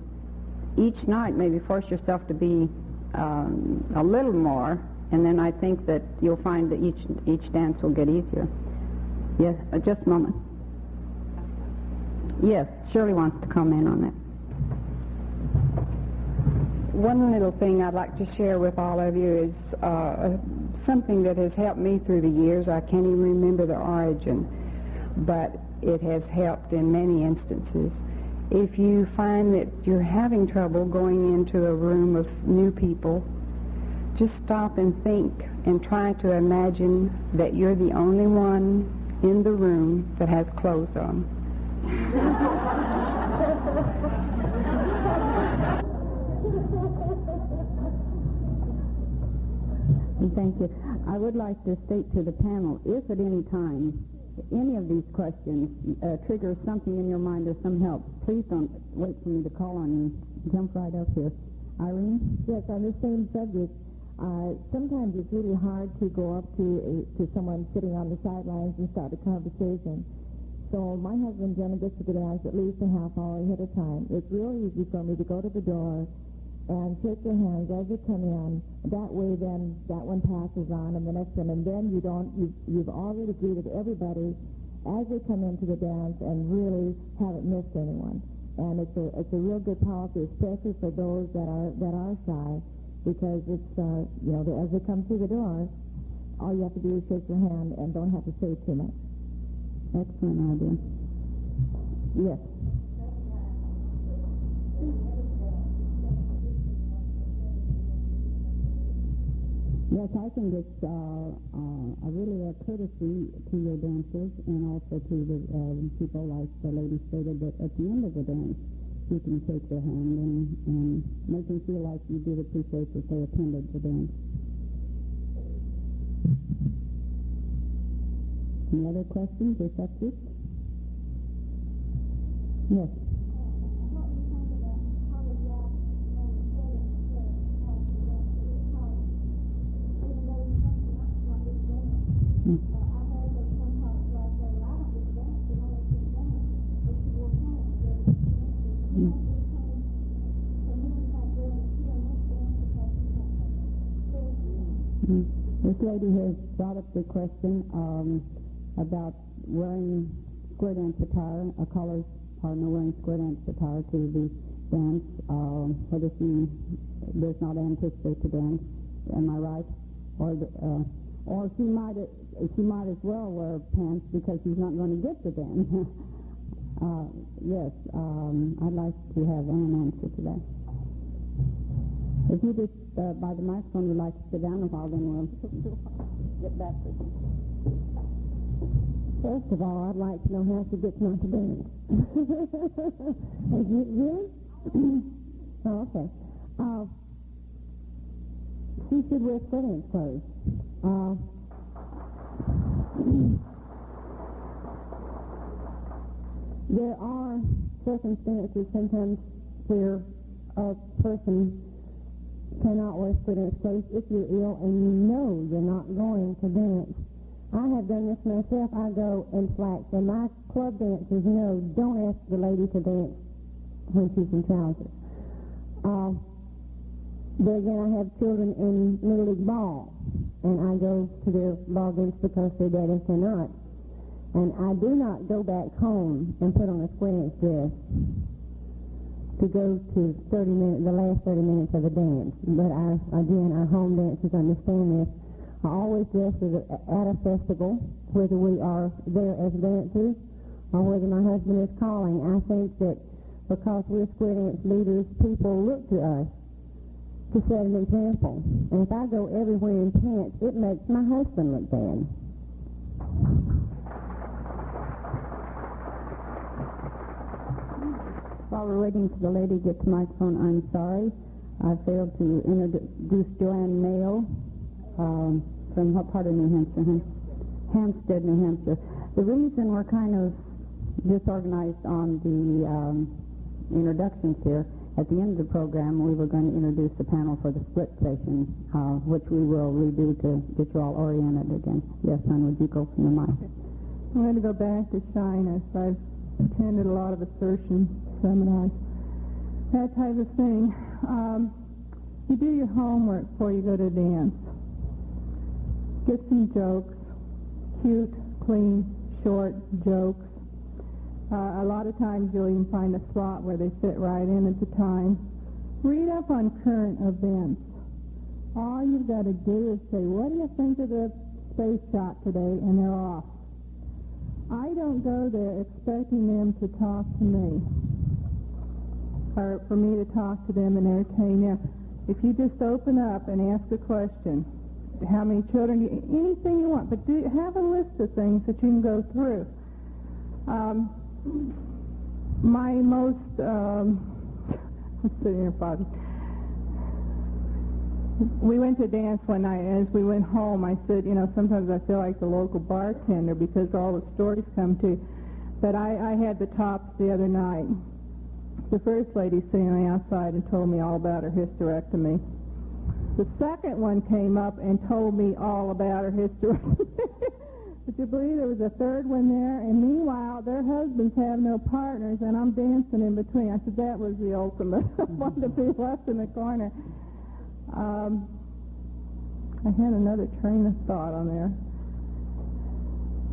each night maybe force yourself to be a little more, and then I think that you'll find that each dance will get easier. Yes, just a moment. Yes, Shirley wants to comment on that. One little thing I'd like to share with all of you is something that has helped me through the years. I can't even remember the origin, but it has helped in many instances. If you find that you're having trouble going into a room of new people, just stop and think and try to imagine that you're the only one in the room that has clothes on. Thank you. I would like to state to the panel, if at any time any of these questions triggers something in your mind or some help, please don't wait for me to call on you. Jump right up here. Irene? Yes, on the same subject. Sometimes it's really hard to go up to someone sitting on the sidelines and start a conversation. So my husband, Jenna, gets to the dance at least a half hour ahead of time. It's real easy for me to go to the door and shake your hands as you come in. That way, then that one passes on, and the next one, and then you've already greeted everybody as they come into the dance, and really haven't missed anyone. And it's a real good policy, especially for those that are shy, because it's as they come through the door, all you have to do is shake your hand and don't have to say too much. Excellent idea. Yes. Yes, I think it's really a courtesy to your dancers and also to the people, like the lady stated, that at the end of the dance you can shake their hand and make them feel like you did appreciate that they attended the dance. Any other questions or subjects? Yes. This lady has brought up the question about wearing square dance attire, a collar's partner wearing square dance attire to the dance, whether she does not anticipate to dance. Am I right? Or she might as well wear pants because she's not going to get to dance. Yes, I'd like to have an answer to that. If you just, by the microphone, would like to sit down a while, then we'll get back to you. First of all, I'd like to know how she gets not to dance. Really? Oh, okay. She should wear swimming clothes. There are circumstances sometimes where a person cannot wear swimming clothes if you're ill and you know you're not going to dance. I have done this myself. I go in slacks, and my club dancers know don't ask the lady to dance when she's in trousers. But again, I have children in Little League ball, and I go to their ball games because their daddies cannot. And I do not go back home and put on a square dress to go to the last 30 minutes of a dance. But our home dancers understand this. I always dress at a festival, whether we are there as dancers or whether my husband is calling. I think that because we're square dance leaders, people look to us to set an example. And if I go everywhere in pants, it makes my husband look bad. While we're waiting for the lady to get to the microphone, I'm sorry. I failed to introduce Joanne Mayo from what part of New Hampshire? Hampstead, New Hampshire. The reason we're kind of disorganized on the introductions here, at the end of the program, we were going to introduce the panel for the split session, which we will redo to get you all oriented again. Yes, hon, would you go from the mic? I'm going to go back to shyness. I've attended a lot of assertion seminars, that type of thing. You do your homework before you go to dance. Get some jokes, cute, clean, short jokes. A lot of times you'll even find a slot where they fit right in at the time. Read up on current events. All you've got to do is say, what do you think of the space shot today? And they're off. I don't go there expecting them to talk to me or for me to talk to them and entertain them. If you just open up and ask a question, how many children, anything you want, but have a list of things that you can go through. My most, let's sit here, Bobby. We went to dance one night, and as we went home, I said, sometimes I feel like the local bartender because all the stories come to. But I had the tops the other night. The first lady sitting on the outside and told me all about her hysterectomy. The second one came up and told me all about her hysterectomy. Would you believe there was a third one there? And meanwhile, their husbands have no partners, and I'm dancing in between. I said, that was the ultimate. I wanted to be left in the corner. I had another train of thought on there.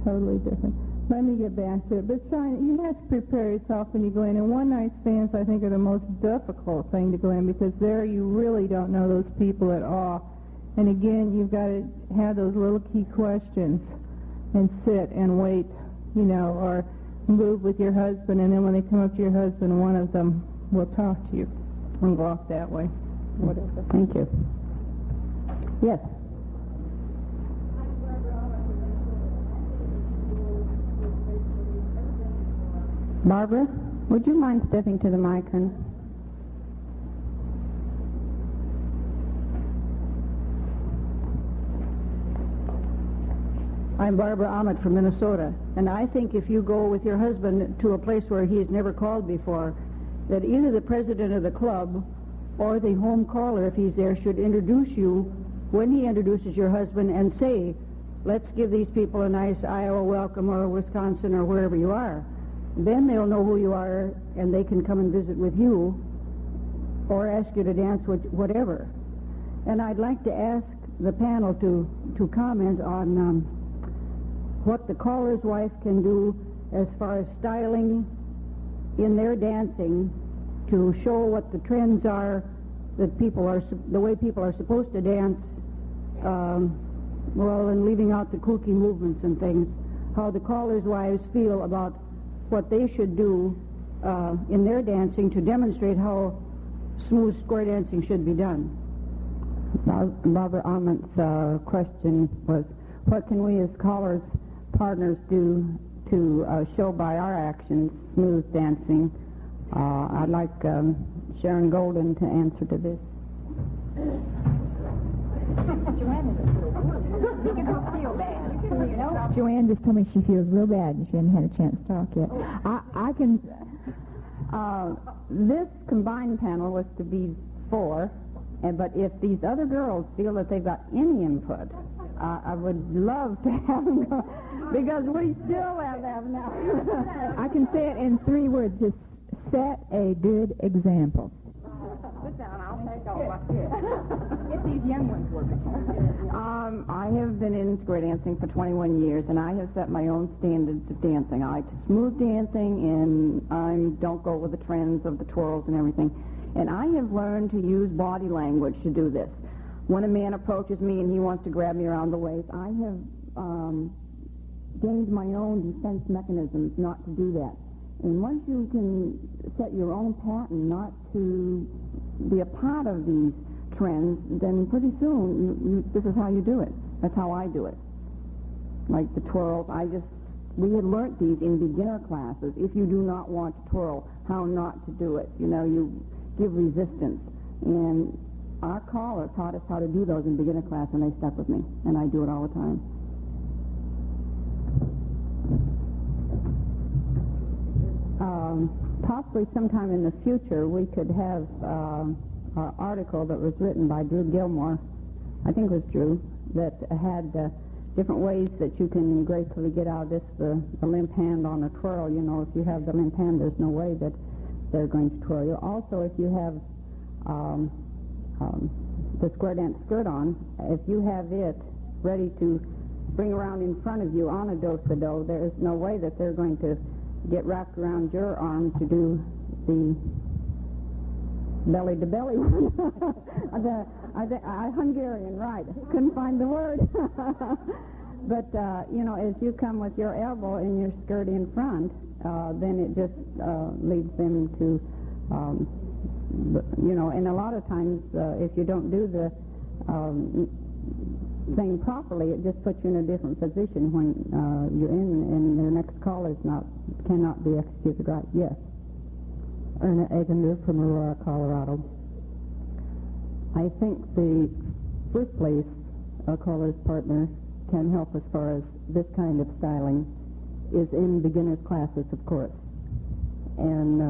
Totally different. Let me get back to it. But Sharon, you have to prepare yourself when you go in. And one-night stands, I think, are the most difficult thing to go in because there you really don't know those people at all. And again, you've got to have those little key questions and sit and wait, or move with your husband. And then when they come up to your husband, one of them will talk to you and go off that way. Whatever. Thank you. Yes. Barbara, would you mind stepping to the mic, honey? I'm Barbara Ahmet from Minnesota, and I think if you go with your husband to a place where he has never called before, that either the president of the club or the home caller, if he's there, should introduce you when he introduces your husband and say, let's give these people a nice Iowa welcome or Wisconsin or wherever you are. Then they'll know who you are and they can come and visit with you or ask you to dance with whatever. And I'd like to ask the panel to comment on what the caller's wife can do as far as styling in their dancing to show what the trends are that the way people are supposed to dance, and leaving out the kooky movements and things, how the callers' wives feel about what they should do in their dancing to demonstrate how smooth square dancing should be done. Barbara Arment's question was, what can we as callers partners do to show by our actions smooth dancing? I'd like Sharon Golden to answer to this. Joanne just told me she feels real bad and she hasn't had a chance to talk yet. I can... This combined panel was to be 4, but if these other girls feel that they've got any input, I would love to have them go, because we still have them now. I can say it in 3 words. Just set a good example. Sit down, I'll take over. Get these young ones working. I have been in square dancing for 21 years, and I have set my own standards of dancing. I like smooth dancing, and I don't go with the trends of the twirls and everything. And I have learned to use body language to do this. When a man approaches me and he wants to grab me around the waist, I have gained my own defense mechanisms not to do that. And once you can set your own pattern not to be a part of these trends, then pretty soon this is how you do it. That's how I do it. Like the twirls, we had learned these in beginner classes. If you do not want to twirl, how not to do it. You give resistance. And our caller taught us how to do those in beginner class, and they stuck with me. And I do it all the time. Possibly sometime in the future we could have an article that was written by Drew Gilmore, I think it was Drew, that had different ways that you can gracefully get out of this, the limp hand on a twirl. If you have the limp hand, there's no way that they're going to twirl you. Also, if you have the square dance skirt on, if you have it ready to bring around in front of you on a do-si-do, there is no way that they're going to get wrapped around your arm to do the belly-to-belly one. Hungarian, right. Couldn't find the word. But, as you come with your elbow in your skirt in front, then it just leads them to, and a lot of times if you don't do the thing properly, it just puts you in a different position when you're in, and your next call cannot be executed right. Yes. Erna Egender from Aurora, Colorado. I think the first place a caller's partner can help as far as this kind of styling is in beginner's classes, of course. And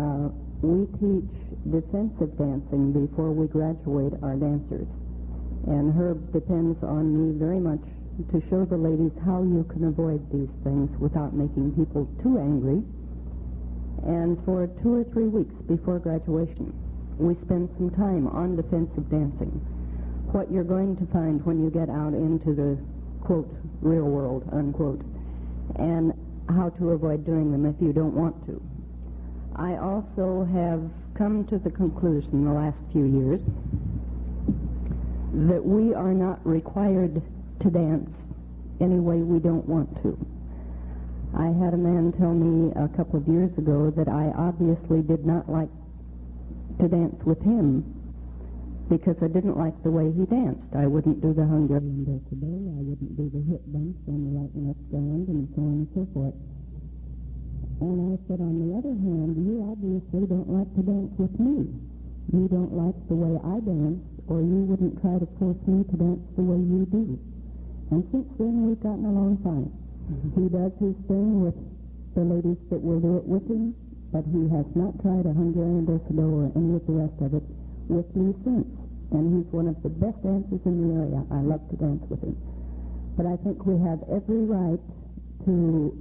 we teach defensive dancing before we graduate our dancers. And Herb depends on me very much to show the ladies how you can avoid these things without making people too angry. And for 2 or 3 weeks before graduation, we spend some time on defensive dancing. What you're going to find when you get out into the, quote, real world, unquote, and how to avoid doing them if you don't want to. I also have come to the conclusion in the last few years that we are not required to dance any way we don't want to. I had a man tell me a couple of years ago that I obviously did not like to dance with him because I didn't like the way he danced. I wouldn't do the Hungarian do-si-do, I wouldn't do the hip bumps on the right and left stand, and so on and so forth. And I said, on the other hand, you obviously don't like to dance with me. You don't like the way I dance, or you wouldn't try to force me to dance the way you do. And since then, we've gotten along fine. He does his thing with the ladies that will do it with him, but he has not tried a Hungarian do-si-do or any of the rest of it with me since. And he's one of the best dancers in the area. I love to dance with him. But I think we have every right to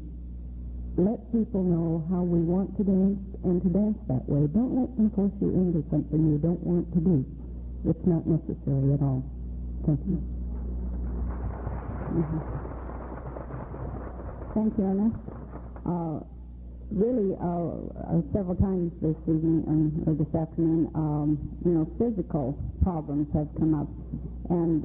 let people know how we want to dance and to dance that way. Don't let them force you into something you don't want to do. It's not necessary at all. Thank you. Thank you, Erna. really, several times this evening or this afternoon, physical problems have come up. And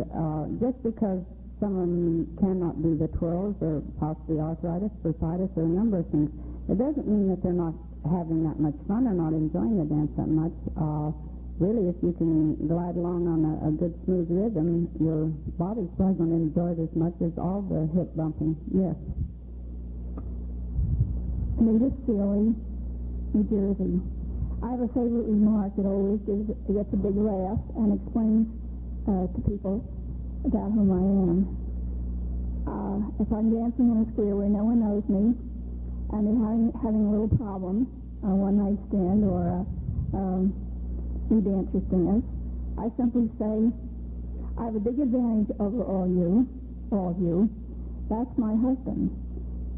just because some of them cannot do the twirls or possibly arthritis, bursitis, or a number of things, it doesn't mean that they're not having that much fun or not enjoying the dance that much. Really, if you can glide along on a good smooth rhythm, your body's probably going to enjoy it as much as all the hip bumping. Yes. Anita Steele, New Jersey. I have a favorite remark that always gets a big laugh and explains to people about whom I am. If I'm dancing in a square where no one knows me, and they're having a little problem, a one-night stand or new dancer singers, I simply say, I have a big advantage over all of you. That's my husband.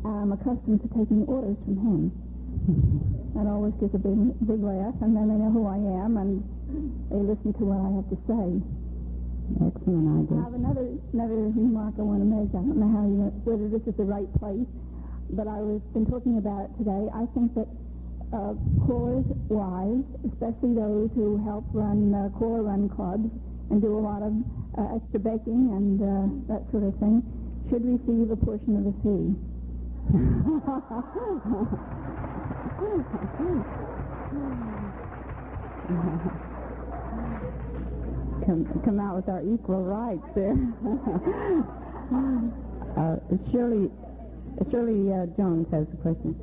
I'm accustomed to taking orders from him. That always gives a big laugh, and then they know who I am, and they listen to what I have to say. Excellent idea. I have another remark I want to make. I don't know whether this is the right place, but I've been talking about it today. I think that callers' wives, especially those who help run caller run clubs and do a lot of extra baking and that sort of thing, should receive a portion of the fee. Come out with our equal rights there. Shirley Jones has a question.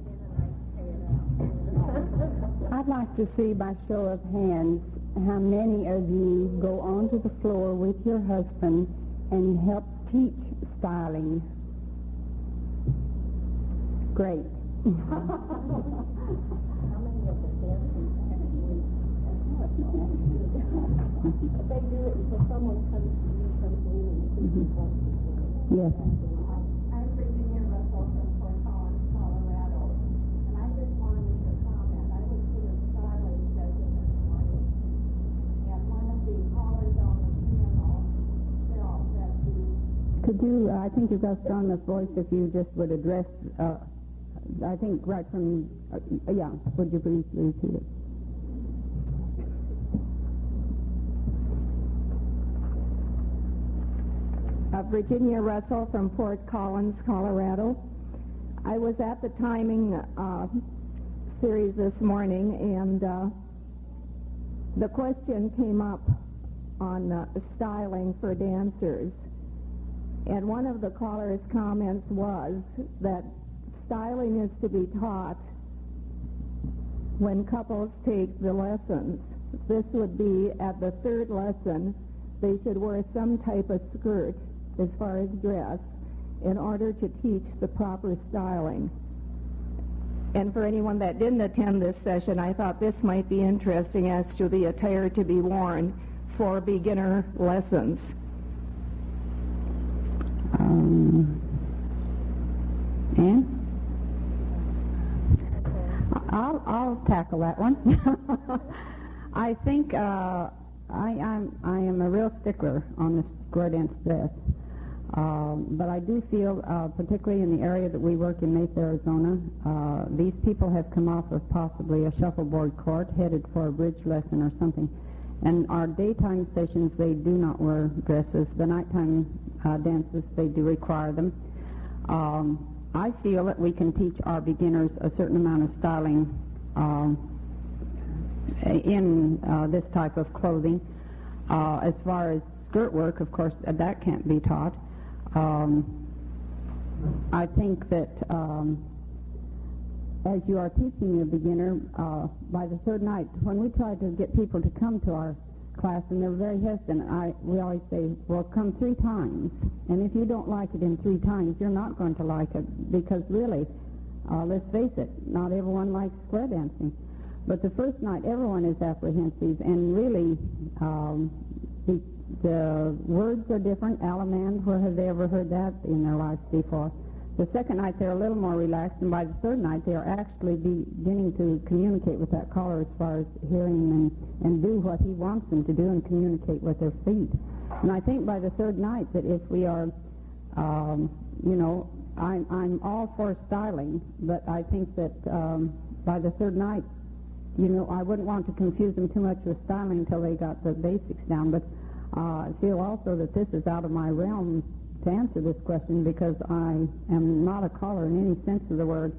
I'd like to see by show of hands how many of you go onto the floor with your husband and help teach styling. Great. They do it until someone comes to you from Yes. I'm Virginia Russell from Fort Collins, Colorado, and I just wanted to comment. I was to a styling session this morning, and one of the callers on the panel, they're all besties. Could you, I think you've got a strong enough voice if you just would address, I think right from, would you please repeat it? Virginia Russell from Fort Collins, Colorado. I was at the timing series this morning, and the question came up on styling for dancers. And one of the caller's comments was that styling is to be taught when couples take the lessons. This would be at the third lesson. They should wear some type of skirt as far as dress in order to teach the proper styling. And for anyone that didn't attend this session, I thought this might be interesting as to the attire to be worn for beginner lessons. Ann? I'll tackle that one. I think I am a real stickler on the square dance dress. But I do feel, particularly in the area that we work in Mesa, Arizona, these people have come off of possibly a shuffleboard court headed for a bridge lesson or something. And our daytime sessions, they do not wear dresses. The nighttime dances, they do require them. I feel that we can teach our beginners a certain amount of styling in this type of clothing. As far as skirt work, of course, that can't be taught. I think that as you are teaching a beginner, by the third night, when we try to get people to come to our class, and they're very hesitant, we always say, well, come 3 times. And if you don't like it in 3 times, you're not going to like it, because really, let's face it, not everyone likes square dancing. But the first night, everyone is apprehensive, and really, the words are different. Alamand, where have they ever heard that in their lives before? The second night, they're a little more relaxed, and by the third night, they are actually beginning to communicate with that caller as far as hearing and do what he wants them to do and communicate with their feet. And I think by the third night that if we are, I'm all for styling, but I think that by the third night, you know, I wouldn't want to confuse them too much with styling until they got the basics down. But I feel also that this is out of my realm to answer this question because I am not a caller in any sense of the word.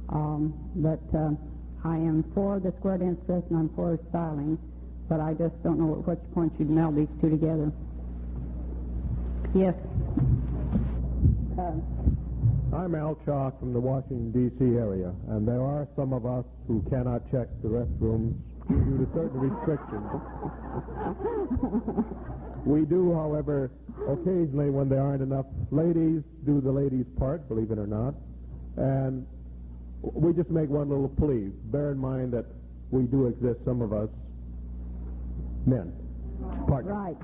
But I am for the square dance dress and I'm for styling, but I just don't know at which point you'd meld these two together. Yes. I'm Al Chalk from the Washington, D.C. area, and there are some of us who cannot check the restrooms due to certain restrictions. We do, however, occasionally when there aren't enough ladies, do the ladies' part, believe it or not, and we just make one little plea. Bear in mind that we do exist, some of us, men. Partners. Right.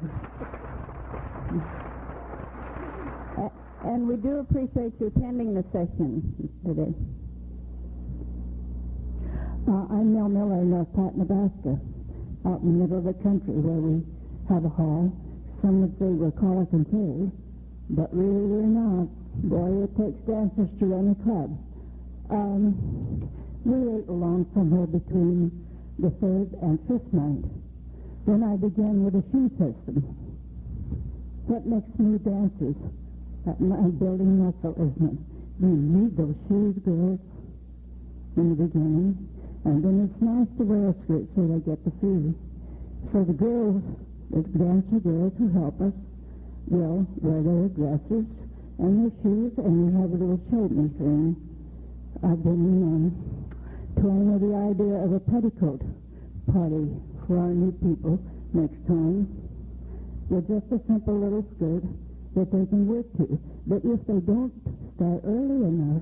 And we do appreciate you attending the session today. I'm Nell Miller in North Platte, Nebraska, out in the middle of the country where we have a hall. Some would say we're caller controlled, but really we're not. Boy, it takes dancers to run a club. We ate along somewhere between the third and fifth night. Then I began with a shoe system. What makes new dancers? I'm building muscle, isn't it? You need those shoes, girls, in the beginning, and then it's nice to wear a skirt so they get the feel. For the girls, the dancer girls who help us, will wear their dresses and their shoes, and we have a little show-me thing. I've been toying with the idea of a petticoat party for our new people next time, with just a simple little skirt that they can work to. But if they don't start early enough,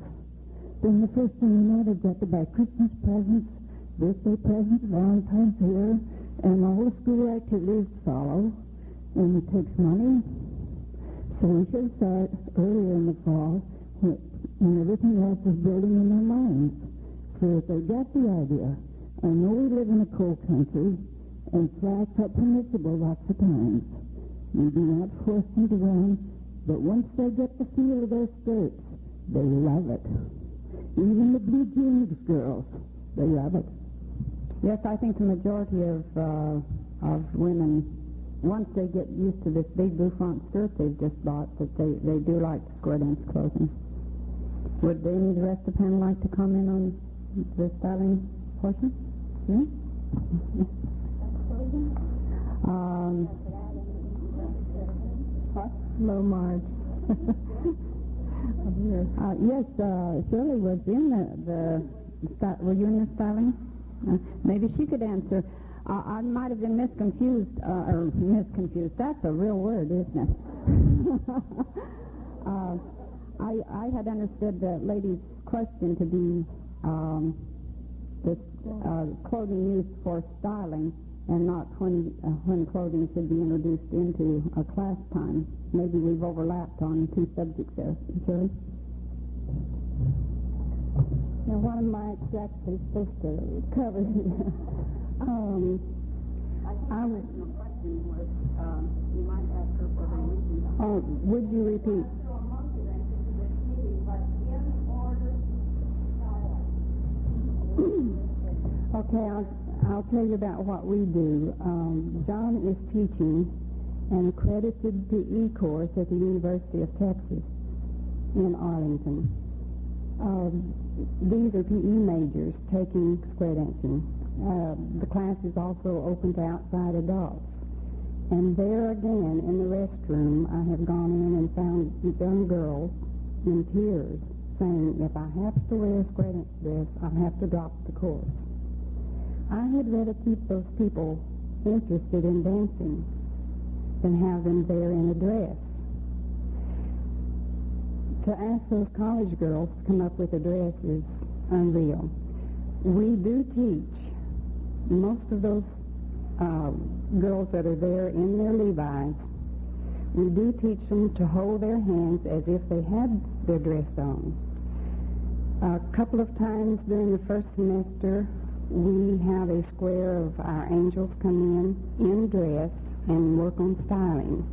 then the first thing you know, they've got to buy Christmas presents, birthday presents, Valentine's here, and all the school activities follow, and it takes money. So we should start earlier in the fall when everything else is building in their minds. So if they get the idea, I know we live in a cold country, and flats are permissible lots of times. We do not force them to run, but once they get the feel of their skirts, they love it. Even the blue jeans girls, they love it. Yes, I think the majority of women, once they get used to this big bouffant skirt they've just bought, that they do like square dance clothing. Would any of the rest of the panel like to comment on the styling portion? Yeah? Hello, Marge. Yes, Shirley was in were you in the styling? Maybe she could answer. I might have been misconfused. That's a real word, isn't it? I had understood the lady's question to be this clothing used for styling, and not when clothing should be introduced into a class time. Maybe we've overlapped on two subjects there. Shirley? Now, what am I exactly supposed to cover here? Would you repeat? Okay, I'll tell you about what we do. John is teaching an accredited PE course at the University of Texas in Arlington. These are PE majors taking square dancing. The class is also open to outside adults. And there again, in the restroom, I have gone in and found young girls in tears saying, if I have to wear a square dance dress, I'll have to drop the course. I had rather keep those people interested in dancing than have them there in a dress. To ask those college girls to come up with a dress is unreal. We do teach most of those girls that are there in their Levi's. We do teach them to hold their hands as if they had their dress on. A couple of times during the first semester, we have a square of our angels come in dress and work on styling.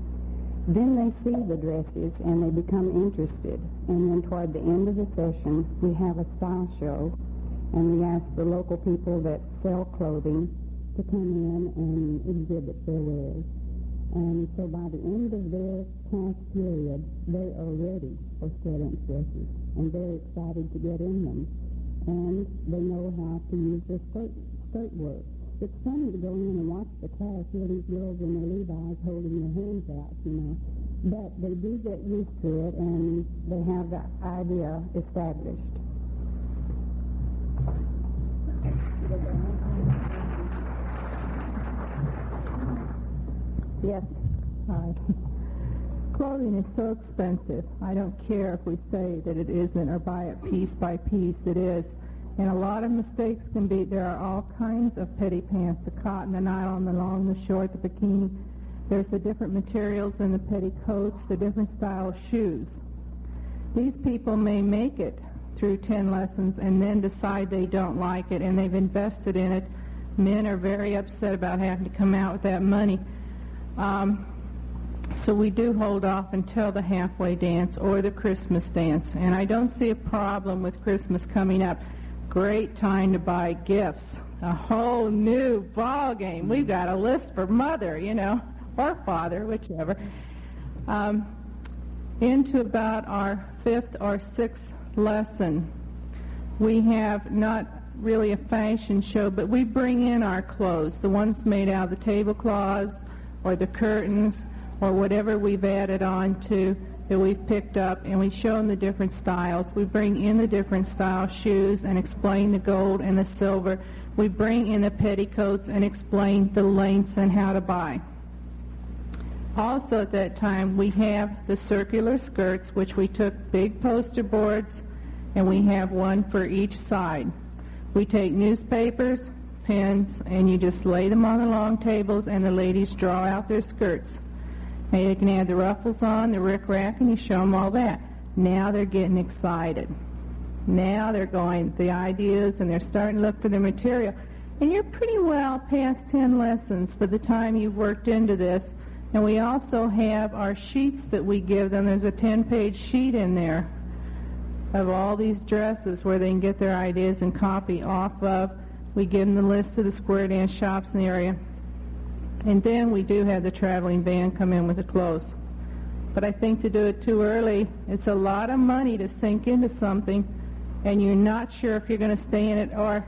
Then they see the dresses and they become interested. And then toward the end of the session, we have a style show, and we ask the local people that sell clothing to come in and exhibit their wares. And so by the end of their class period, they are ready for square dance dresses, and they're excited to get in them. And they know how to use their skirt work. It's funny to go in and watch the class, hear these girls in their Levi's holding their hands out, But they do get used to it, and they have the idea established. Yes. Hi. Clothing is so expensive. I don't care if we say that it isn't or buy it piece by piece. It is. And a lot of mistakes can be, there are all kinds of petty pants, the cotton, the nylon, the long, the short, the bikini. There's the different materials in the petticoats, the different style of shoes. These people may make it through 10 lessons and then decide they don't like it, and they've invested in it. Men are very upset about having to come out with that money. So we do hold off until the halfway dance or the Christmas dance. And I don't see a problem with Christmas coming up. Great time to buy gifts. A whole new ball game. We've got a list for mother, or father, whichever. Into about our 5th or 6th lesson, we have not really a fashion show, but we bring in our clothes, the ones made out of the tablecloths or the curtains or whatever we've added on to that we've picked up, and we show them the different styles. We bring in the different style shoes and explain the gold and the silver. We bring in the petticoats and explain the lengths and how to buy. Also at that time, we have the circular skirts, which we took big poster boards, and we have one for each side. We take newspapers, pens, and you just lay them on the long tables, and the ladies draw out their skirts. And they can add the ruffles on, the rick-rack, and you show them all that. Now they're getting excited. Now they're going, the ideas, and they're starting to look for the material. And you're pretty well past 10 lessons by the time you've worked into this. And we also have our sheets that we give them. There's a 10-page sheet in there of all these dresses where they can get their ideas and copy off of. We give them the list of the square dance shops in the area. And then we do have the traveling band come in with the clothes. But I think to do it too early, it's a lot of money to sink into something, and you're not sure if you're going to stay in it. Or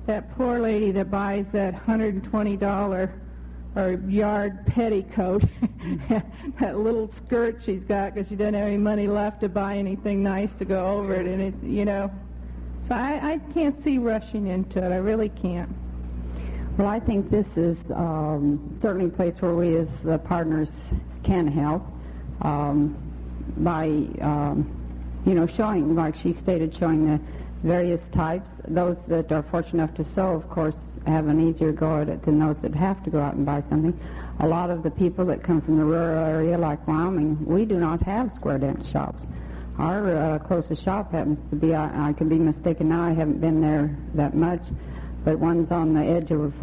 that poor lady that buys that $120 or yard petticoat, that little skirt she's got because she doesn't have any money left to buy anything nice to go over it, and it, So I can't see rushing into it. I really can't. Well, I think this is certainly a place where we as the partners can help by, showing, like she stated, showing the various types. Those that are fortunate enough to sew, of course, have an easier go at it than those that have to go out and buy something. A lot of the people that come from the rural area, like Wyoming, we do not have square dance shops. Our closest shop happens to be, I could be mistaken now, I haven't been there that much, but one's on the edge of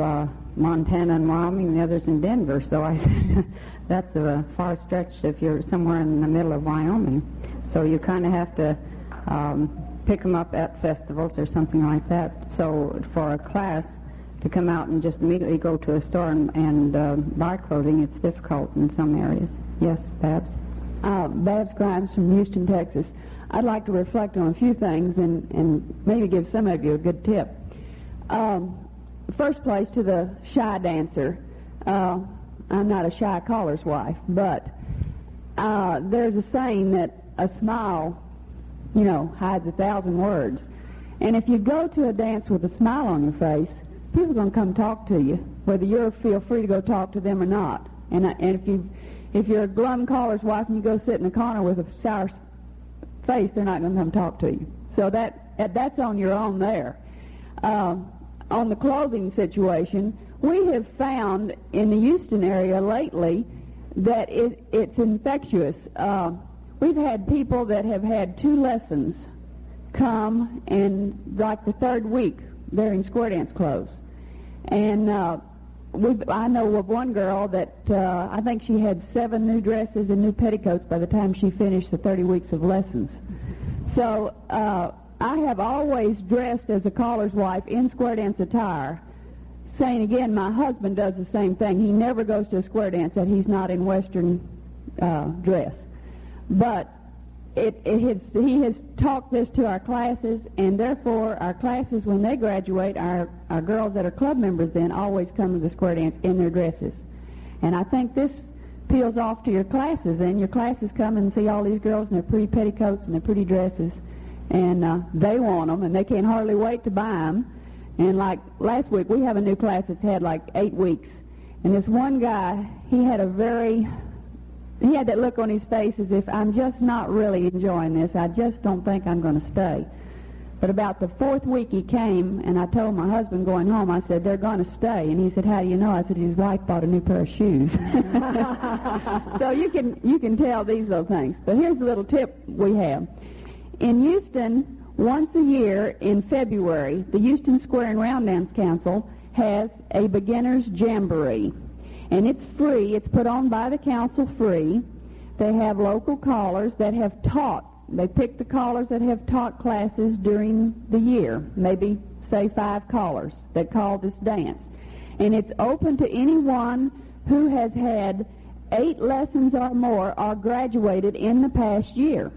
Montana and Wyoming, the other's in Denver, so that's a far stretch if you're somewhere in the middle of Wyoming. So you kind of have to pick them up at festivals or something like that. So for a class to come out and just immediately go to a store and buy clothing, it's difficult in some areas. Yes, Babs? Babs Grimes from Houston, Texas. I'd like to reflect on a few things and maybe give some of you a good tip. First place, to the shy dancer. I'm not a shy caller's wife, but there's a saying that a smile, hides 1,000 words. And if you go to a dance with a smile on your face, people are going to come talk to you, whether you feel free to go talk to them or not. And if you're a glum caller's wife and you go sit in the corner with a sour face, they're not going to come talk to you. So that's on your own there. On the clothing situation, we have found in the Houston area lately that it's infectious. We've had people that have had 2 lessons come, and like the 3rd week, they're in square dance clothes. And I know of one girl that I think she had 7 new dresses and new petticoats by the time she finished the 30 weeks of lessons. So I have always dressed as a caller's wife in square dance attire, saying again, my husband does the same thing. He never goes to a square dance that he's not in Western dress. But he has taught this to our classes, and therefore our classes, when they graduate, our girls that are club members then always come to the square dance in their dresses. And I think this peels off to your classes, and your classes come and see all these girls in their pretty petticoats and their pretty dresses, and they want them, and they can't hardly wait to buy them. And like last week, we have a new class that's had like 8 weeks, and this one guy, he had that look on his face as if, I'm just not really enjoying this. I just don't think I'm going to stay. But about the 4th week he came, and I told my husband going home, I said, they're going to stay. And he said, how do you know? I said, his wife bought a new pair of shoes. So you can tell these little things. But here's a little tip we have. In Houston, once a year in February, the Houston Square and Round Dance Council has a beginner's jamboree. And it's free. It's put on by the council free. They have local callers that have taught. They pick the callers that have taught classes during the year, maybe, say, 5 callers that call this dance. And it's open to anyone who has had 8 lessons or more or graduated in the past year.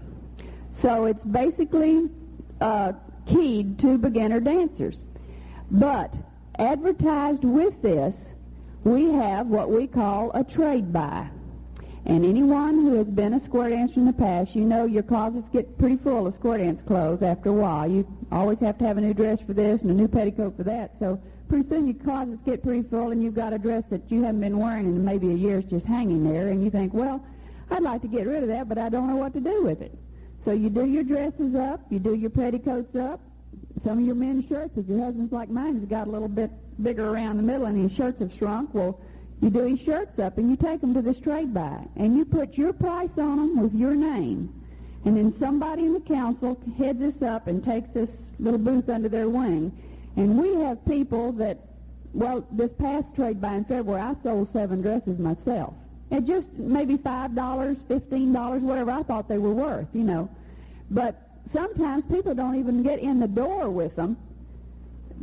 So it's basically keyed to beginner dancers. But advertised with this, we have what we call a trade buy. And anyone who has been a square dancer in the past, you know your closets get pretty full of square dance clothes after a while. You always have to have a new dress for this and a new petticoat for that. So pretty soon your closets get pretty full, and you've got a dress that you haven't been wearing in maybe a year, it's just hanging there, and you think, well, I'd like to get rid of that, but I don't know what to do with it. So you do your dresses up, you do your petticoats up, some of your men's shirts, if your husband's like mine, has got a little bit bigger around the middle and his shirts have shrunk, well, you do his shirts up and you take them to this trade buy, and you put your price on them with your name. And then somebody in the council heads this up and takes this little booth under their wing. And we have people that, well, this past trade buy in February, I sold 7 dresses myself. At just maybe $5, $15, whatever I thought they were worth, you know. But sometimes people don't even get in the door with them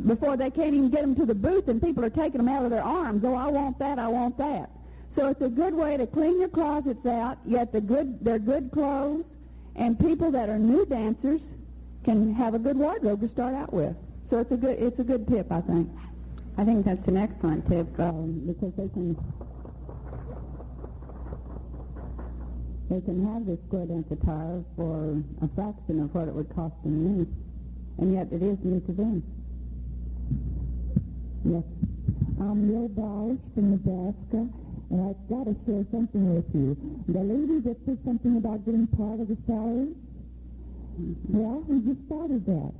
before they can't even get them to the booth, and people are taking them out of their arms. Oh, I want that, I want that. So it's a good way to clean your closets out, yet they're good clothes, and people that are new dancers can have a good wardrobe to start out with. So it's a good tip, I think. I think that's an excellent tip because they can have this square dance attire for a fraction of what it would cost them new, and yet it is new to them. Yes. I'm Bill Bowers from Nebraska, and I've got to share something with you. The lady that said something about getting part of the salary, well, we just started that.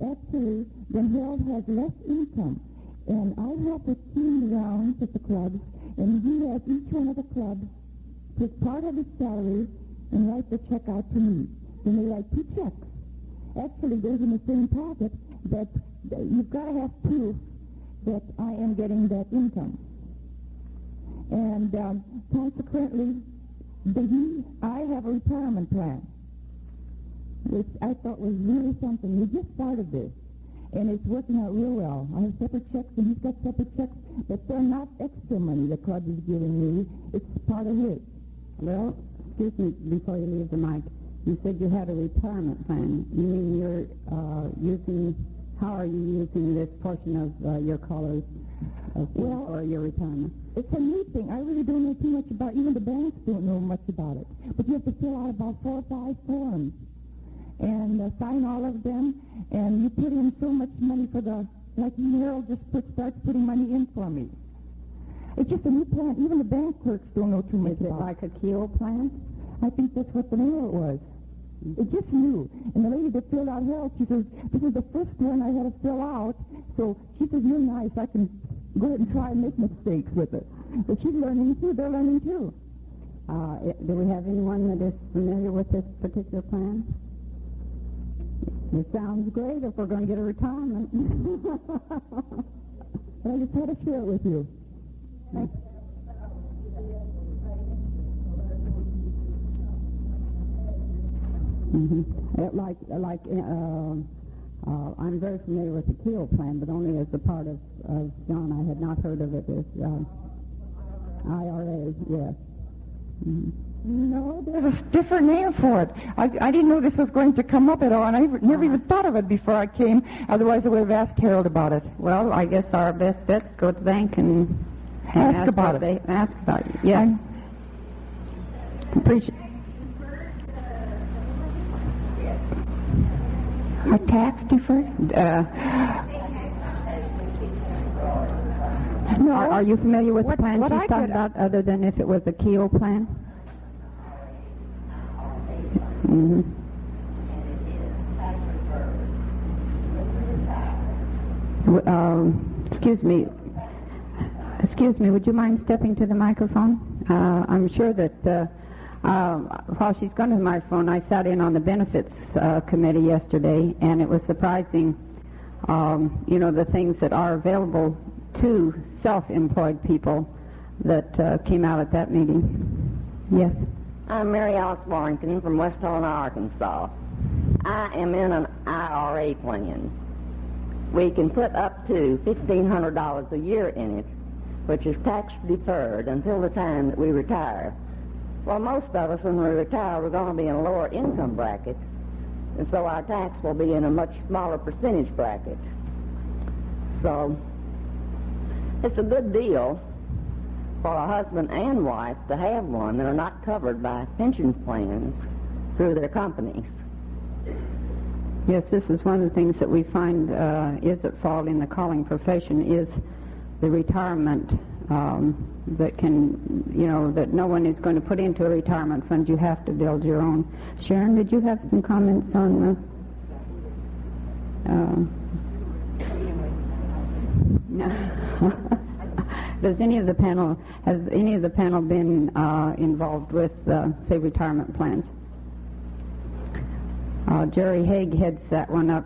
Actually, the Herald has less income, and I help with team rounds at the clubs, and he has each one of the clubs take part of his salary and write the check out to me. And they write 2 checks. Actually, those in the same packet, but you've got to have proof that I am getting that income. And consequently, I have a retirement plan, which I thought was really something. We just started this, and it's working out real well. I have separate checks, and he's got separate checks, but they're not extra money the club is giving me. It's part of his. Well, excuse me, before you leave the mic, you said you had a retirement plan. You mean you're how are you using this portion of your callers or your retirement? It's a new thing. I really don't know too much about, even the banks don't know much about it. But you have to fill out about 4 or 5 forms and sign all of them, and you put in so much money for like Merrill just starts putting money in for me. It's just a new plan. Even the bank clerks don't know too much about it. Is it like a Keel plan? I think that's what the Merrill was. It's just new. And the lady that filled out Herald, she says, this is the first one I had to fill out. So she says, you're nice. I can go ahead and try and make mistakes with it. But she's learning too. They're learning too. Do we have anyone that is familiar with this particular plan? It sounds great if we're going to get a retirement. but I just had to share it with you. Thanks. I'm very familiar with the Keel plan, but only as a part of John. I had not heard of it as IRA, yes. No, there's a different name for it. I didn't know this was going to come up at all, and I never even thought of it before I came. Otherwise, I would have asked Harold about it. Well, I guess our best bet's go to the bank and ask about it. Ask about it, yes. Appreciate A tax deferred? No. Are you familiar with the plan she's talking about, other than if it was a Keel plan? Mm-hmm. Excuse me, would you mind stepping to the microphone? I'm sure that while she's gone to the microphone, I sat in on the benefits committee yesterday, and it was surprising, the things that are available to self-employed people that came out at that meeting. Yes? I'm Mary Alice Warrington from West Helena, Arkansas. I am in an IRA plan. We can put up to $1,500 a year in it, which is tax deferred until the time that we retire. Well, most of us, when we retire, we're going to be in a lower income bracket, and so our tax will be in a much smaller percentage bracket. So it's a good deal for a husband and wife to have one that are not covered by pension plans through their companies. Yes, this is one of the things that we find is at fault in the calling profession is the retirement that can, that no one is going to put into a retirement fund. You have to build your own. Sharon, did you have some comments on has any of the panel been involved with, say, retirement plans? Jerry Haig heads that one up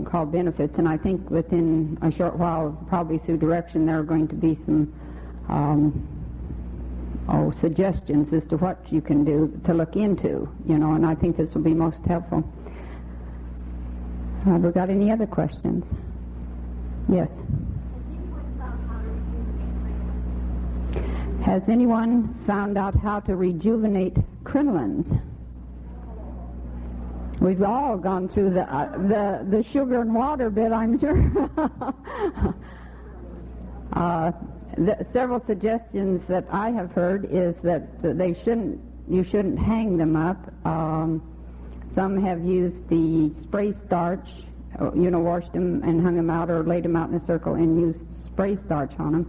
called benefits, and I think within a short while, probably through direction, there are going to be some suggestions as to what you can do to look into, and I think this will be most helpful. Have we got any other questions? Yes. Has anyone found out how to rejuvenate crinolines? We've all gone through the sugar and water bit, I'm sure. Several suggestions that I have heard is that you shouldn't hang them up. Some have used the spray starch, washed them and hung them out or laid them out in a circle and used spray starch on them.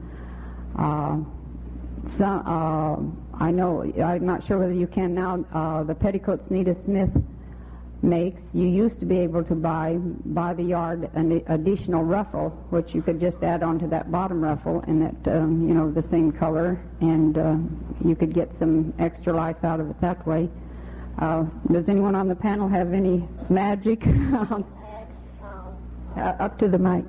I know, I'm not sure whether you can now, the petticoats Nita Smith makes, you used to be able to buy by the yard an additional ruffle, which you could just add onto that bottom ruffle, and that, the same color, and you could get some extra life out of it that way. Does anyone on the panel have any magic? Up to the mic.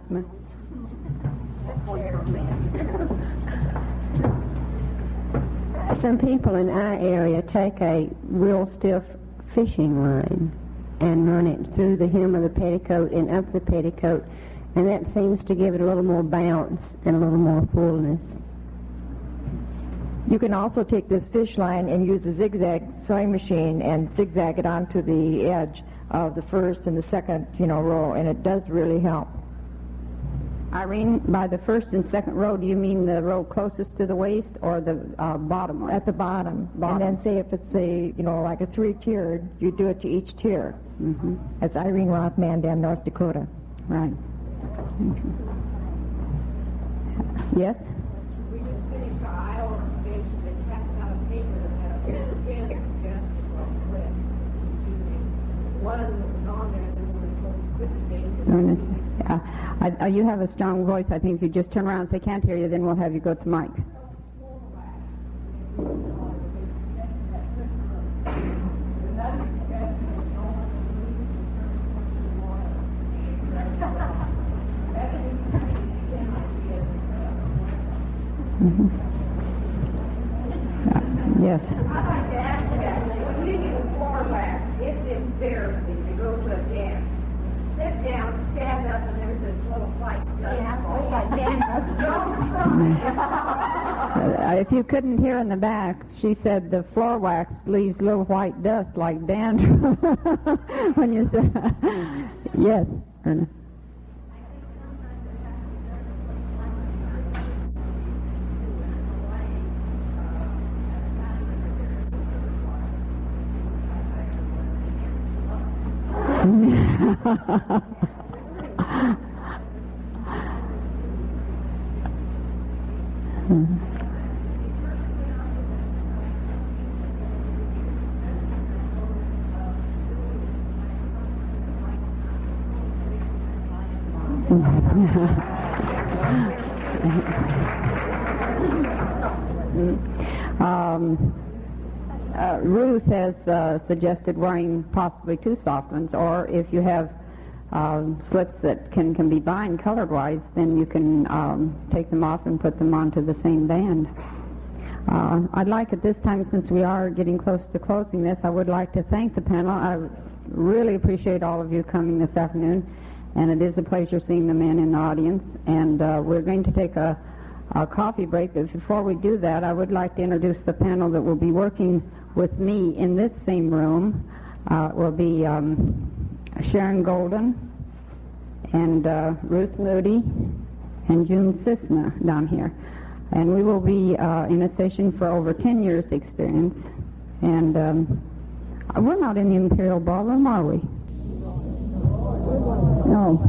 Some people in our area take a real stiff fishing line and run it through the hem of the petticoat and up the petticoat, and that seems to give it a little more bounce and a little more fullness. You can also take this fish line and use a zigzag sewing machine and zigzag it onto the edge of the first and the second, row, and it does really help. Irene, by the first and second row, do you mean the row closest to the waist or the bottom one? At the bottom. And then say if it's like a 3-tiered, you do it to each tier. Mm-hmm. That's Irene Roth, Mandan, North Dakota. Right. Mm-hmm. Yes? We just finished our Iowa organization and passed out a paper that had a suggestion from Cliff. One of them that was on there, then we were supposed to quit the game. You have a strong voice. I think if you just turn around, if they can't hear you, then we'll have you go to mic. Yes. When you use floor wax, it's embarrassing to go to a dance. Sit down, stand up, and there's this little white dust. If you couldn't hear in the back, she said the floor wax leaves little white dust like dandruff. When you said, yes, Ernest. Ruth has suggested wearing possibly two soft ones, or if you have slips that can be bind colored-wise, then you can take them off and put them onto the same band. I'd like at this time, since we are getting close to closing this, I would like to thank the panel. I really appreciate all of you coming this afternoon, and it is a pleasure seeing the men in the audience. And we're going to take a coffee break, but before we do that, I would like to introduce the panel that will be working with me in this same room. It will be Sharon Golden and Ruth Moody and June Cisna down here. And we will be in a station for over 10 years experience. And we're not in the Imperial Ballroom, are we? No.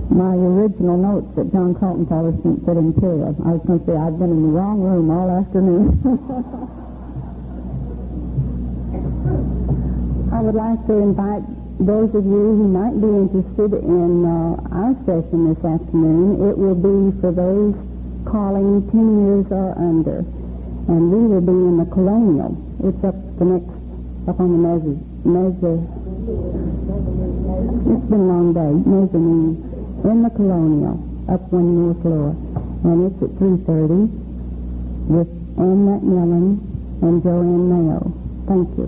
My original notes that John Kaltenthaler sent said Imperial. I was going to say I've been in the wrong room all afternoon. I would like to invite those of you who might be interested in our session this afternoon. It will be for those calling 10 years or under. And we will be in the Colonial. It's up on the mezzanine. It's been a long day. Mezzanine. In the Colonial, up one more floor. And it's at 3:30 with Ann McMillan and Joanne Mayo. Thank you.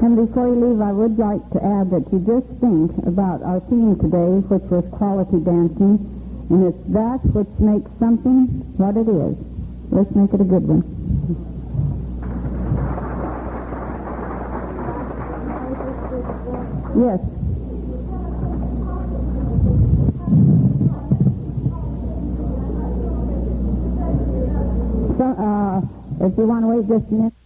And before you leave, I would like to add that you just think about our theme today, which was quality dancing, and it's that which makes something what it is. Let's make it a good one. Yes. So, if you want to wait just a minute.